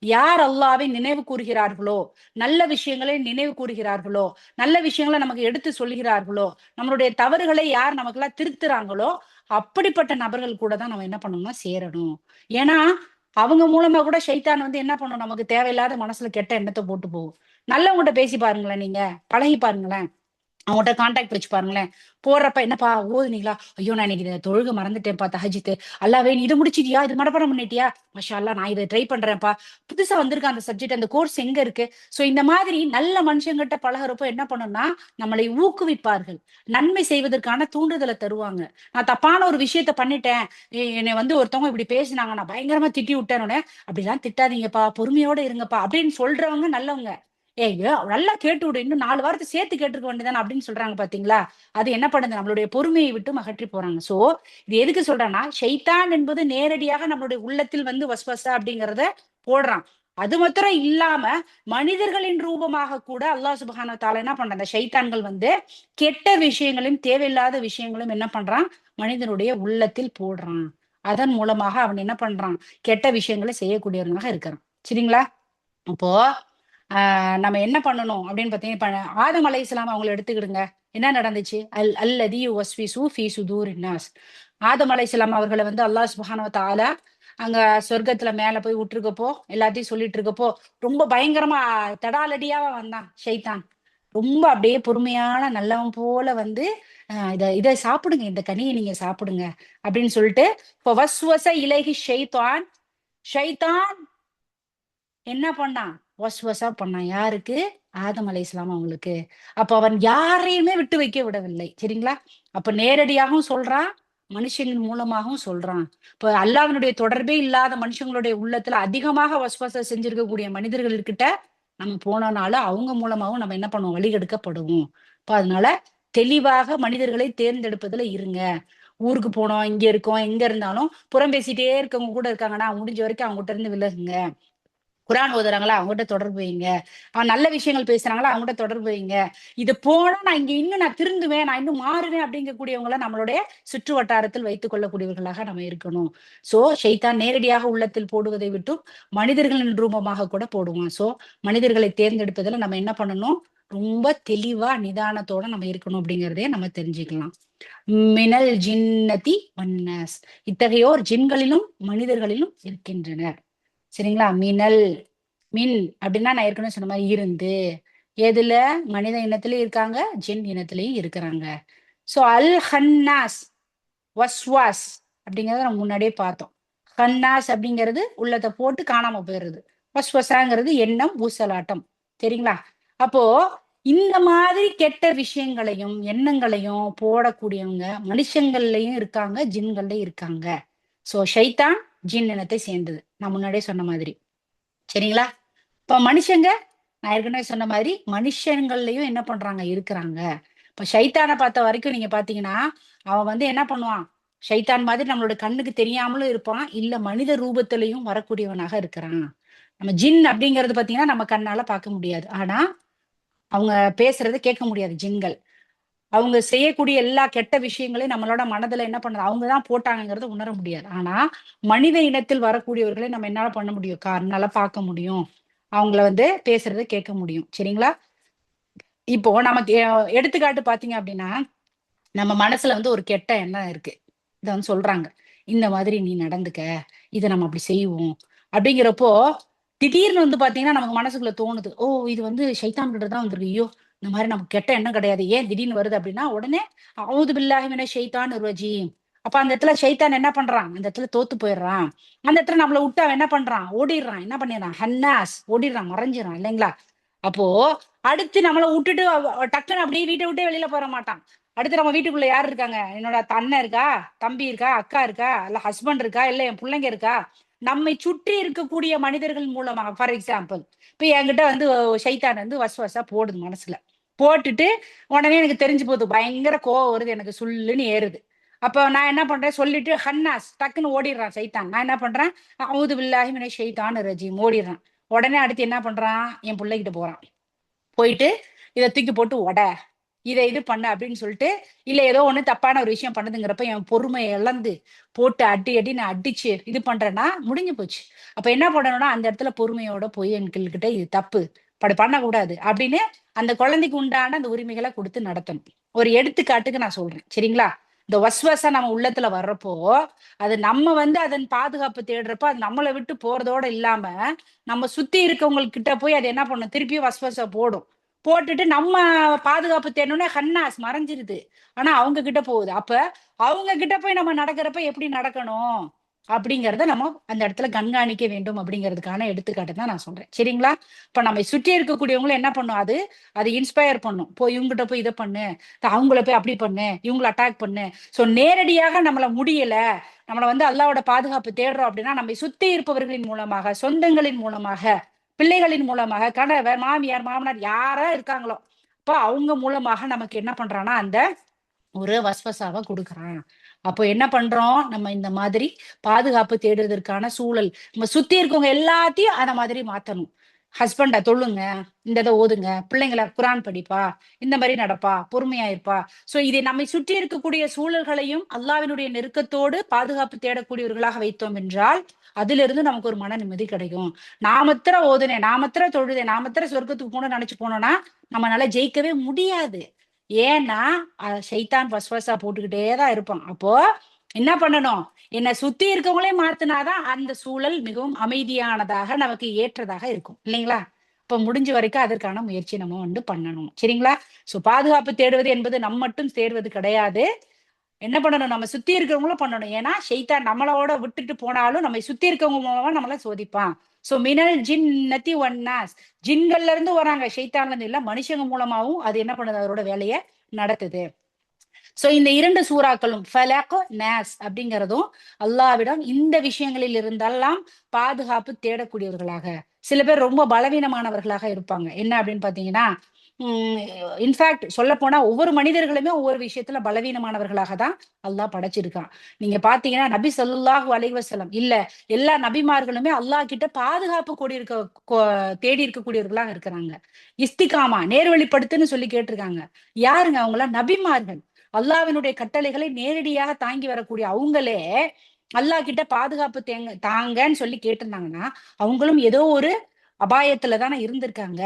Speaker 1: யார் அல்லாவை நினைவு கூறுகிறார்களோ, நல்ல விஷயங்களை நினைவு கூறுகிறார்களோ, நல்ல விஷயங்களை நமக்கு எடுத்து சொல்கிறார்களோ, நம்மளுடைய தவறுகளை யார் நமக்கெல்லாம் திருத்துறாங்களோ அப்படிப்பட்ட நபர்கள் கூட தான் நம்ம என்ன பண்ணணும்னா சேரணும். ஏன்னா அவங்க மூலமா கூட ஷைத்தான் என்ன பண்ணும்? நமக்கு தேவையில்லாத மனசுல கெட்ட எண்ணத்தை போட்டு போகும். நல்லவங்ககிட்ட பேசி பாருங்களேன், நீங்க பழகி பாருங்களேன், அவங்கள்ட்ட கான்டாக்ட் வச்சு பாருங்களேன். போடுறப்ப என்னப்பா ஓதுனீங்களா? ஐயோ நான் இன்னைக்கு இதை தொழுக மறந்துட்டேன்ப்பா, தஹஜ்ஜுத். அல்லாவே நீ இதை முடிச்சிட்டியா? இது மனப்பாடம் பண்ணிட்டியா? மாஷா அல்லாஹ், நான் இதை ட்ரை பண்றேன்ப்பா. புதுசா வந்திருக்க அந்த சப்ஜெக்ட், அந்த கோர்ஸ் எங்க இருக்கு? சோ இந்த மாதிரி நல்ல மனுஷங்கிட்ட பழகுறப்போ என்ன பண்ணும்னா நம்மளை ஊக்குவிப்பார்கள், நன்மை செய்வதற்கான தூண்டுதலை தருவாங்க. நான் தப்பான ஒரு விஷயத்த பண்ணிட்டேன், என்னை ஒருத்தவங்க இப்படி பேசினாங்க, நான் பயங்கரமா திட்டி விட்டேன்னு, அப்படிலாம் திட்டாதீங்கப்பா, பொறுமையோட இருங்கப்பா அப்படின்னு சொல்றவங்க நல்லவங்க. நல்லா கேட்டு விடு, இன்னும் 4 வாரத்தை சேர்த்து கேட்டுருக்க வேண்டியதானே அப்படின்னு சொல்றாங்க பாத்தீங்களா? அது என்ன பண்ணுது, நம்மளுடைய பொறுமையை விட்டு அகற்றி போறாங்க. சோ இது எதுக்கு சொல்றேன்னா, ஷைத்தான் என்பது நேரடியாக நம்மளுடைய உள்ளத்தில் வந்து வஸ்வசா அப்படிங்கிறத போடுறான். அது மாத்திரம் இல்லாம மனிதர்களின் ரூபமாக கூட அல்லாஹ் சுப்ஹானஹு வ தஆலா என்ன பண்றான், அந்த ஷைத்தான்கள் வந்து கெட்ட விஷயங்களையும் தேவையில்லாத விஷயங்களும் என்ன பண்றான், மனிதனுடைய உள்ளத்தில் போடுறான். அதன் மூலமாக அவன் என்ன பண்றான், கெட்ட விஷயங்களை செய்யக்கூடியவனாக இருக்கிறான். சரிங்களா? அப்போ நம்ம என்ன பண்ணணும் அப்படின்னு பார்த்தீங்கன்னா, இப்ப ஆதம் அலைஹிஸ்ஸலாம் அவங்களை எடுத்துக்கிடுங்க. என்ன நடந்துச்சு? அல்லதி யுவஸ்விசு ஃபீ சுதூரின் நாஸ். ஆதம் அலைஹிஸ்ஸலாம் அவர்களை வந்து அல்லாஹ் சுப்ஹானஹு வ தஆலா அங்க சொர்க்கத்துல மேல போய் விட்டுருக்கப்போ, எல்லாத்தையும் சொல்லிட்டு இருக்கப்போ, ரொம்ப பயங்கரமா தடாலடியாவா வந்தான் ஷைத்தான். ரொம்ப அப்படியே பொறுமையான நல்லவன் போல வந்து இதை சாப்பிடுங்க, இந்த கனியை நீங்க சாப்பிடுங்க அப்படின்னு சொல்லிட்டு, இப்போ வஸ்வச இலைஹி ஷைத்தான், ஷைத்தான் என்ன பண்ணான், வஸ்வசா பண்ணான். யாருக்கு? ஆதம் அலைஹிஸ்ஸலாம் அவங்களுக்கு. அப்ப அவன் யாரையுமே விட்டு வைக்க விடவில்லை. சரிங்களா? அப்ப நேரடியாகவும் சொல்றான், மனுஷனின் மூலமாகவும் சொல்றான். இப்ப அல்லாஹ்வினுடைய தொடர்பே இல்லாத மனுஷங்களுடைய உள்ளத்துல அதிகமாக வஸ்வசா செஞ்சிருக்கக்கூடிய மனிதர்கள்கிட்ட நம்ம போனனால அவங்க மூலமாகவும் நம்ம என்ன பண்ணுவோம், வழிகெடுக்கப்படுவோம். இப்ப அதனால தெளிவாக மனிதர்களை தேர்ந்தெடுப்பதுல இருங்க. ஊருக்கு போனோம், இங்க இருக்கோம், எங்க இருந்தாலும் புறம் பேசிட்டே இருக்கவங்க கூட இருக்காங்கன்னா முடிஞ்ச வரைக்கும் அவங்ககிட்ட இருந்து விலகுங்க. குரான் ஓதுறாங்களா, அவங்ககிட்ட தொடர்பு வைங்க. அவன் நல்ல விஷயங்கள் பேசுறாங்களா, அவங்ககிட்ட தொடர்பு வைங்க. இது போனா நான் இங்க இன்னும் நான் திருந்துவேன், நான் இன்னும் மாறுவேன் அப்படிங்கக்கூடியவங்கள நம்மளுடைய சுற்று வட்டாரத்தில் வைத்துக் கொள்ளக்கூடியவர்களாக நம்ம இருக்கணும். சோ ஷைத்தான் நேரடியாக உள்ளத்தில் போடுவதை விட்டும் மனிதர்களின் ரூபமாக கூட போடுவான். சோ மனிதர்களை தேர்ந்தெடுப்பதில் நம்ம என்ன பண்ணணும், ரொம்ப தெளிவா நிதானத்தோட நம்ம இருக்கணும் அப்படிங்கிறதையே நம்ம தெரிஞ்சுக்கலாம். மினல் ஜின்னதி வன்னாஸ், இத்தகையோர் ஜின்களிலும் மனிதர்களிலும் இருக்கின்றனர். சரிங்களா? மின் அப்படின்னா நான் ஏற்கனவே சொன்ன மாதிரி இருந்து, எதுல? மனித இனத்திலயும் இருக்காங்க, ஜின் இனத்திலயும் இருக்கிறாங்க. சோ அல் ஹன்னாஸ், வஸ்வாஸ் அப்படிங்கறத நம்ம முன்னாடியே பார்த்தோம். ஹன்னாஸ் அப்படிங்கிறது உள்ளத்தை போட்டு காணாம போயிடுறது. வஸ்வசாங்கிறது எண்ணம், ஊசலாட்டம். சரிங்களா? அப்போ இந்த மாதிரி கெட்ட விஷயங்களையும் எண்ணங்களையும் போடக்கூடியவங்க மனுஷங்கள்லயும் இருக்காங்க, ஜின்கள்லயும் இருக்காங்க. சோ ஷைத்தான் ஜின் இனத்தை சேர்ந்தது, நான் முன்னாடியே சொன்ன மாதிரி. சரிங்களா? இப்ப மனுஷங்க, நான் ஏற்கனவே சொன்ன மாதிரி மனுஷங்கள்லயும் என்ன பண்றாங்க, இருக்கிறாங்க. இப்ப ஷைத்தானை பார்த்த வரைக்கும் நீங்க பாத்தீங்கன்னா, அவன் வந்து என்ன பண்ணுவான், ஷைத்தான் மாதிரி நம்மளோட கண்ணுக்கு தெரியாமலும் இருப்பான், இல்ல மனித ரூபத்திலையும் வரக்கூடியவனாக இருக்கிறான். நம்ம ஜின் அப்படிங்கறது பாத்தீங்கன்னா நம்ம கண்ணால பார்க்க முடியாது, ஆனா அவங்க பேசுறதை கேட்க முடியாது ஜின்கள். அவங்க செய்யக்கூடிய எல்லா கெட்ட விஷயங்களையும் நம்மளோட மனதுல என்ன பண்ணுது, அவங்கதான் போட்டாங்கிறத உணர முடியாது. ஆனா மனித இனத்தில் வரக்கூடியவர்களை நம்ம என்னால பண்ண முடியும், கண்ணால பார்க்க முடியும், அவங்கள வந்து பேசுறதை கேட்க முடியும். சரிங்களா? இப்போ நமக்கு எடுத்துக்காட்டு பாத்தீங்க அப்படின்னா, நம்ம மனசுல வந்து ஒரு கெட்ட எண்ணம் இருக்கு, இத வந்து சொல்றாங்க, இந்த மாதிரி நீ நடந்துக்க, இதை நம்ம அப்படி செய்வோம் அப்படிங்கிறப்போ, திடீர்னு வந்து பாத்தீங்கன்னா நமக்கு மனசுக்குள்ள தோணுது, ஓ இது வந்து ஷைத்தான் கிட்ட தான் வந்திருக்கு, ஐயோ இந்த மாதிரி நமக்கு கெட்ட எண்ணம் கிடையாது, ஏன் திடீர்னு வருது அப்படின்னா, உடனே அவுது பில்லாஹி மினஷ் ஷைத்தானிர் ரஜீம். அப்ப அந்த இடத்துல ஷைத்தான் என்ன பண்றான், அந்த இடத்துல தோத்து போயிடுறான். அந்த இடத்துல நம்மளை விட்டு அவன் என்ன பண்றான், ஓடிடுறான். என்ன பண்ணிடுறான், ஹன்னாஸ், ஓடிடுறான், மறைஞ்சிடறான் இல்லைங்களா? அப்போ அடுத்து நம்மளை விட்டுட்டு டக்குன்னு அப்படியே வீட்டை விட்டே வெளியில போற மாட்டான். அடுத்து நம்ம வீட்டுக்குள்ள யார் இருக்காங்க, என்னோட அண்ணன் இருக்கா, தம்பி இருக்கா, அக்கா இருக்கா, இல்ல ஹஸ்பண்ட் இருக்கா, இல்ல என் பிள்ளைங்க இருக்கா, நம்மை சுற்றி இருக்கக்கூடிய மனிதர்கள் மூலமாக. ஃபார் எக்ஸாம்பிள், இப்ப என்கிட்ட வந்து ஷைத்தான் வந்து வசா போடுது மனசுல, போட்டுட்டு உடனே எனக்கு தெரிஞ்சு போகுது, பயங்கர கோவம் வருது, எனக்கு சுள்ளுன்னு ஏறுது. அப்ப நான் என்ன பண்றேன், சொல்லிட்டு ஹன்னாஸ் டக்குன்னு ஓடிடுறான் சைத்தான். நான் என்ன பண்றேன், அவுது பில்லாஹி மினஷ் ஷைத்தானிர் ரஜீம், ஓடிடுறான். உடனே அடுத்து என்ன பண்றான், என் பிள்ளைகிட்ட போறான், போயிட்டு இதை தூக்கி போட்டு இதை இது பண்ண அப்படின்னு சொல்லிட்டு, இல்ல ஏதோ ஒண்ணு தப்பான ஒரு விஷயம் பண்ணுதுங்கிறப்ப என் பொறுமையை இழந்து போட்டு அடி அடி நான் அடிச்சு இது பண்றேன்னா முடிஞ்சு போச்சு. அப்ப என்ன பண்ணணும்னா, அந்த இடத்துல பொறுமையோட போய் என்கிட்ட இது தப்பு, அப்படி பண்ணக்கூடாது அப்படின்னு அந்த குழந்தைக்கு உண்டான அந்த உரிமைகளை கொடுத்து நடத்தணும். ஒரு எடுத்துக்காட்டுக்கு நான் சொல்றேன். சரிங்களா? இந்த வஸ்வசா நம்ம உள்ளத்துல வர்றப்போ, அது நம்ம வந்து அதன் பாதுகாப்பு தேடுறப்போ அது நம்மளை விட்டு போறதோட இல்லாம நம்ம சுத்தி இருக்கவங்க கிட்ட போய் அது என்ன பண்ணும், திருப்பியும் வஸ்வசா போடும். போட்டுட்டு நம்ம பாதுகாப்பு தேடணும்னா ஹன்னாஸ் மறைஞ்சிருது, ஆனா அவங்க கிட்ட போகுது. அப்ப அவங்க கிட்ட போய் நம்ம நடக்கிறப்ப எப்படி நடக்கணும் அப்படிங்கறத நம்ம அந்த இடத்துல கண்காணிக்க வேண்டும் அப்படிங்கிறதுக்கான எடுத்துக்காட்டு தான் நான் சொல்றேன். சரிங்களா? இப்ப நம்ம சுற்றி இருக்கக்கூடியவங்களும் என்ன பண்ணும், அது இன்ஸ்பயர் பண்ணும், போய் இவங்ககிட்ட போய் இதை பண்ணு, அவங்கள போய் அப்படி பண்ணு, இவங்களை அட்டாக் பண்ணு. சோ நேரடியாக நம்மள முடியல, நம்மள வந்து அல்லாவோட பாதுகாப்பு தேடுறோம் அப்படின்னா நம்ம சுத்தி இருப்பவர்களின் மூலமாக, சொந்தங்களின் மூலமாக, பிள்ளைகளின் மூலமாக, கணவர், மாமியார், மாமனார் யாரா இருக்காங்களோ அப்போ அவங்க மூலமாக நமக்கு என்ன பண்றான்னா அந்த ஒரு வஸ்வசாவை கொடுக்குறான். அப்போ என்ன பண்றோம், நம்ம இந்த மாதிரி பாதுகாப்பு தேடுறதற்கான சூழல் நம்ம சுத்தி இருக்கவங்க எல்லாத்தையும் அந்த மாதிரி மாத்தணும். ஹஸ்பண்டா தொழுங்க, இந்த இதை ஓதுங்க, பிள்ளைங்களை குரான் படிப்பா, இந்த மாதிரி நடப்பா, பொறுமையா இருப்பா. சோ இதை நம்மை சுற்றி இருக்கக்கூடிய சூழல்களையும் அல்லாஹ்வினுடைய நெருக்கத்தோடு பாதுகாப்பு தேடக்கூடியவர்களாக வைத்தோம் என்றால் அதிலிருந்து நமக்கு ஒரு மன நிம்மதி கிடைக்கும். நாமத்திர ஓதுனேன், நாமத்திர தொழுதேன், நாமத்திர சொர்க்கத்துக்கு போகணும்னு நினைச்சு போனோம்னா நம்மளால ஜெயிக்கவே முடியாது. ஏன்னா சைத்தான் வஸ்வசா போட்டுக்கிட்டே தான் இருப்பான். அப்போ என்ன பண்ணணும், என்னை சுத்தி இருக்கவங்களே மாத்தினாதான் அந்த சூழல் மிகவும் அமைதியானதாக நமக்கு ஏற்றதாக இருக்கும் இல்லைங்களா? இப்ப முடிஞ்ச வரைக்கும் அதற்கான முயற்சி நம்ம பண்ணணும். சரிங்களா? சோ பாதுகாப்பு தேடுவது என்பது நம்ம மட்டும் தேடுவது கிடையாது. என்ன பண்ணணும், நம்ம சுத்தி இருக்கிறவங்களும் பண்ணணும். ஏன்னா ஷைத்தான் நம்மளோட விட்டுட்டு போனாலும் நம்ம சுத்தி இருக்கவங்க மூலமா நம்மள சோதிப்பான். சோ மினல் ஜின்னதி வன்னாஸ், ஜின்கள்ல இருந்து வராங்க, ஷைத்தான்ல இருந்து இல்ல, மனுஷங்க மூலமாவும் அது என்ன பண்ணுது, அதோட வேலையை நடத்துது. சோ இந்த 2 சூறாக்களும் ஃபலக், நாஸ் அப்படிங்கிறதும் அல்லாஹ்விடம் இந்த விஷயங்களில் இருந்தெல்லாம் பாதுகாப்பு தேடக்கூடியவர்களாக. சில பேர் ரொம்ப பலவீனமானவர்களாக இருப்பாங்க. என்ன அப்படின்னு பாத்தீங்கன்னா, இன்ஃபேக்ட் சொல்ல போனா ஒவ்வொரு மனிதர்களுமே ஒவ்வொரு விஷயத்துல பலவீனமானவர்களாக தான் அல்லாஹ் படைச்சிருக்கான். நீங்க பாத்தீங்கன்னா நபி ஸல்லல்லாஹு அலைஹி வஸல்லம் இல்ல, எல்லா நபிமார்களுமே அல்லாஹ் கிட்ட பாதுகாப்பு தேடி இருக்கக்கூடியவர்களாக இருக்கிறாங்க. இஸ்திகாமா, நேர்வழிப்படுத்துன்னு சொல்லி கேட்டிருக்காங்க. யாருங்க அவங்கள? நபிமார்கள். அல்லாஹ்வினுடைய கட்டளைகளை நேரடியாக தாங்கி வரக்கூடிய அவங்களே அல்லாஹ் கிட்ட பாதுகாப்பு தாங்கன்னு சொல்லி கேட்டிருந்தாங்கன்னா அவங்களும் ஏதோ ஒரு அபாயத்துல தானே இருந்திருக்காங்க.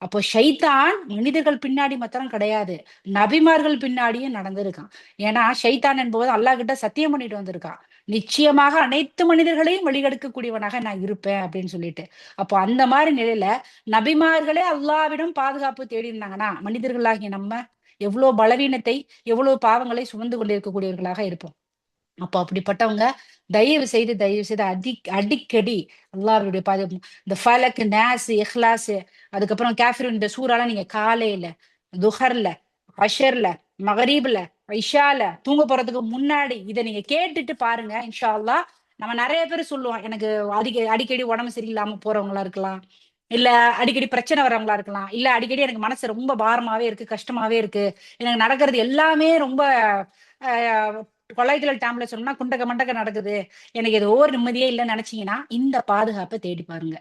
Speaker 1: அப்போ ஷைத்தான் மனிதர்கள் பின்னாடி மாத்திரம் கிடையாது, நபிமார்கள் பின்னாடியும் நடந்திருக்கான். ஏன்னா ஷைத்தான் என்பது அல்லாஹ் கிட்ட சத்தியம் பண்ணிட்டு வந்திருக்கான், நிச்சயமாக அனைத்து மனிதர்களையும் வழிகெடுக்கக்கூடியவனாக நான் இருப்பேன் அப்படின்னு சொல்லிட்டு. அப்போ அந்த மாதிரி நிலையில நபிமார்களே அல்லாஹ்விடம் பாதுகாப்பு தேடி இருந்தாங்கன்னா மனிதர்களாகிய நம்ம எவ்வளவு பலவீனத்தை, எவ்வளவு பாவங்களை சுமந்து கொண்டிருக்கக்கூடியவர்களாக இருப்போம். அப்போ அப்படிப்பட்டவங்க தயவு செய்து அடிக்கடி அல்லாஹ்வுடைய இந்த ஃபலக், நாஸ், இஹ்லாஸ், அதுக்கப்புறம் காஃபிரூன், இந்த சூறாலாம் நீங்க காலையில, துஹர்ல, அஷர்ல, மகரீப்ல, இஷால தூங்க போறதுக்கு முன்னாடி இதை நீங்க கேட்டுட்டு பாருங்க. இன்ஷா அல்லாஹ். நம்ம நிறைய பேர் சொல்லுவோம், எனக்கு அடிக்கடி உடம்பு சரியில்லாம போறவங்களா இருக்கலாம், இல்ல அடிக்கடி பிரச்சனை வர்றவங்களா இருக்கலாம், இல்ல அடிக்கடி எனக்கு மனசு ரொம்ப பாரமாவே இருக்கு, கஷ்டமாவே இருக்கு, எனக்கு நடக்கிறது எல்லாமே ரொம்ப கொலைகள் டைம்ல சொன்னா குண்டக மண்டக நடக்குது, எனக்கு ஏதோ ஒரு நிம்மதியே இல்லைன்னு நினைச்சீங்கன்னா இந்த பாதுகாப்பை தேடி பாருங்க.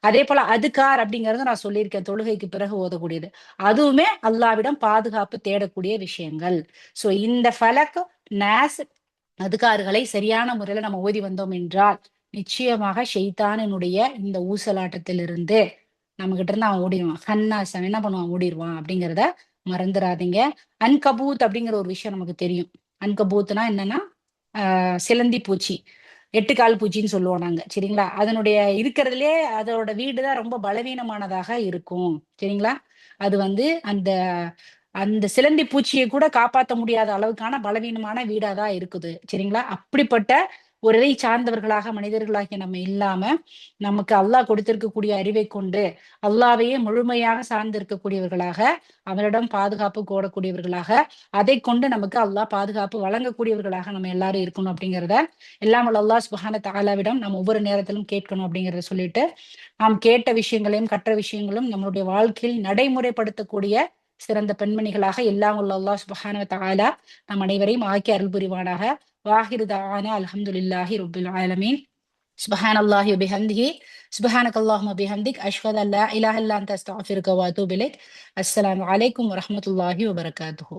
Speaker 1: அதே போல அதுக்கார் அப்படிங்கறது நான் சொல்லியிருக்கேன், தொழுகைக்கு பிறகு ஓதக்கூடியது. அதுவுமே அல்லாஹ்விடம் பாதுகாப்பு தேடக்கூடிய விஷயங்கள். சோ இந்த ஃபலக், நாஸ், அதுக்கார்களை சரியான முறையில நம்ம ஓதி வந்தோம் என்றால் நிச்சயமாக ஷைத்தானினுடைய இந்த ஊசலாட்டத்திலிருந்து நம்ம கிட்ட இருந்து அவன் ஓடிடுவான். ஹன்னாஸ் அவன் என்ன பண்ணுவான், ஓடிடுவான் அப்படிங்கிறத மறந்துடாதீங்க. அன்கபூத் அப்படிங்கிற ஒரு விஷயம் நமக்கு தெரியும். அன்கபூத்னா என்னன்னா சிலந்தி பூச்சி, 8 கால் பூச்சின்னு சொல்லுவோம் நாங்க. சரிங்களா? அதனுடைய இருக்கிறதுலே அதோட வீடுதான் ரொம்ப பலவீனமானதாக இருக்கும். சரிங்களா? அது அந்த அந்த சிலந்தி பூச்சியை கூட காப்பாற்ற முடியாத அளவுக்கான பலவீனமான வீடாதான் இருக்குது. சரிங்களா? அப்படிப்பட்ட ஒரு இதை சார்ந்தவர்களாக மனிதர்களாகிய நம்ம இல்லாம நமக்கு அல்லாஹ் கொடுத்திருக்கக்கூடிய அறிவை கொண்டு அல்லாஹ்வையே முழுமையாக சார்ந்து இருக்கக்கூடியவர்களாக, அவரிடம் பாதுகாப்பு கோரக்கூடியவர்களாக, அதை கொண்டு நமக்கு அல்லாஹ் பாதுகாப்பு வழங்கக்கூடியவர்களாக நம்ம எல்லாரும் இருக்கணும் அப்படிங்கிறத எல்லாம் வல்ல அல்லாஹ் சுப்ஹானஹு தஆலாவிடம் நம்ம ஒவ்வொரு நேரத்திலும் கேட்கணும் அப்படிங்கிறத சொல்லிட்டு, நாம் கேட்ட விஷயங்களையும் கற்ற விஷயங்களும் நம்மளுடைய வாழ்க்கையில் நடைமுறைப்படுத்தக்கூடிய சிறந்த பெண்மணிகளாக எல்லாம் வல்ல அல்லாஹ் சுப்ஹானஹு தஆலா நம் அனைவரையும் ஆக்கி அருள் புரிவானாக. வாஹிரு தஅவானா அல்ஹம்துலில்லாஹி ரப்பில் ஆலமீன். சுப்ஹானல்லாஹி வபிஹம்திஹி, சுப்ஹானக்கல்லாஹும்ம பிஹம்திக், அஷ்ஹது அல்லா இலாஹா இல்லா அன்த அஸ்தக்ஃபிருக வ அத்தூபு இலைக். அஸ்ஸலாமு அலைக்கும் வரஹ்மத்துல்லாஹி வபரகாத்துஹு.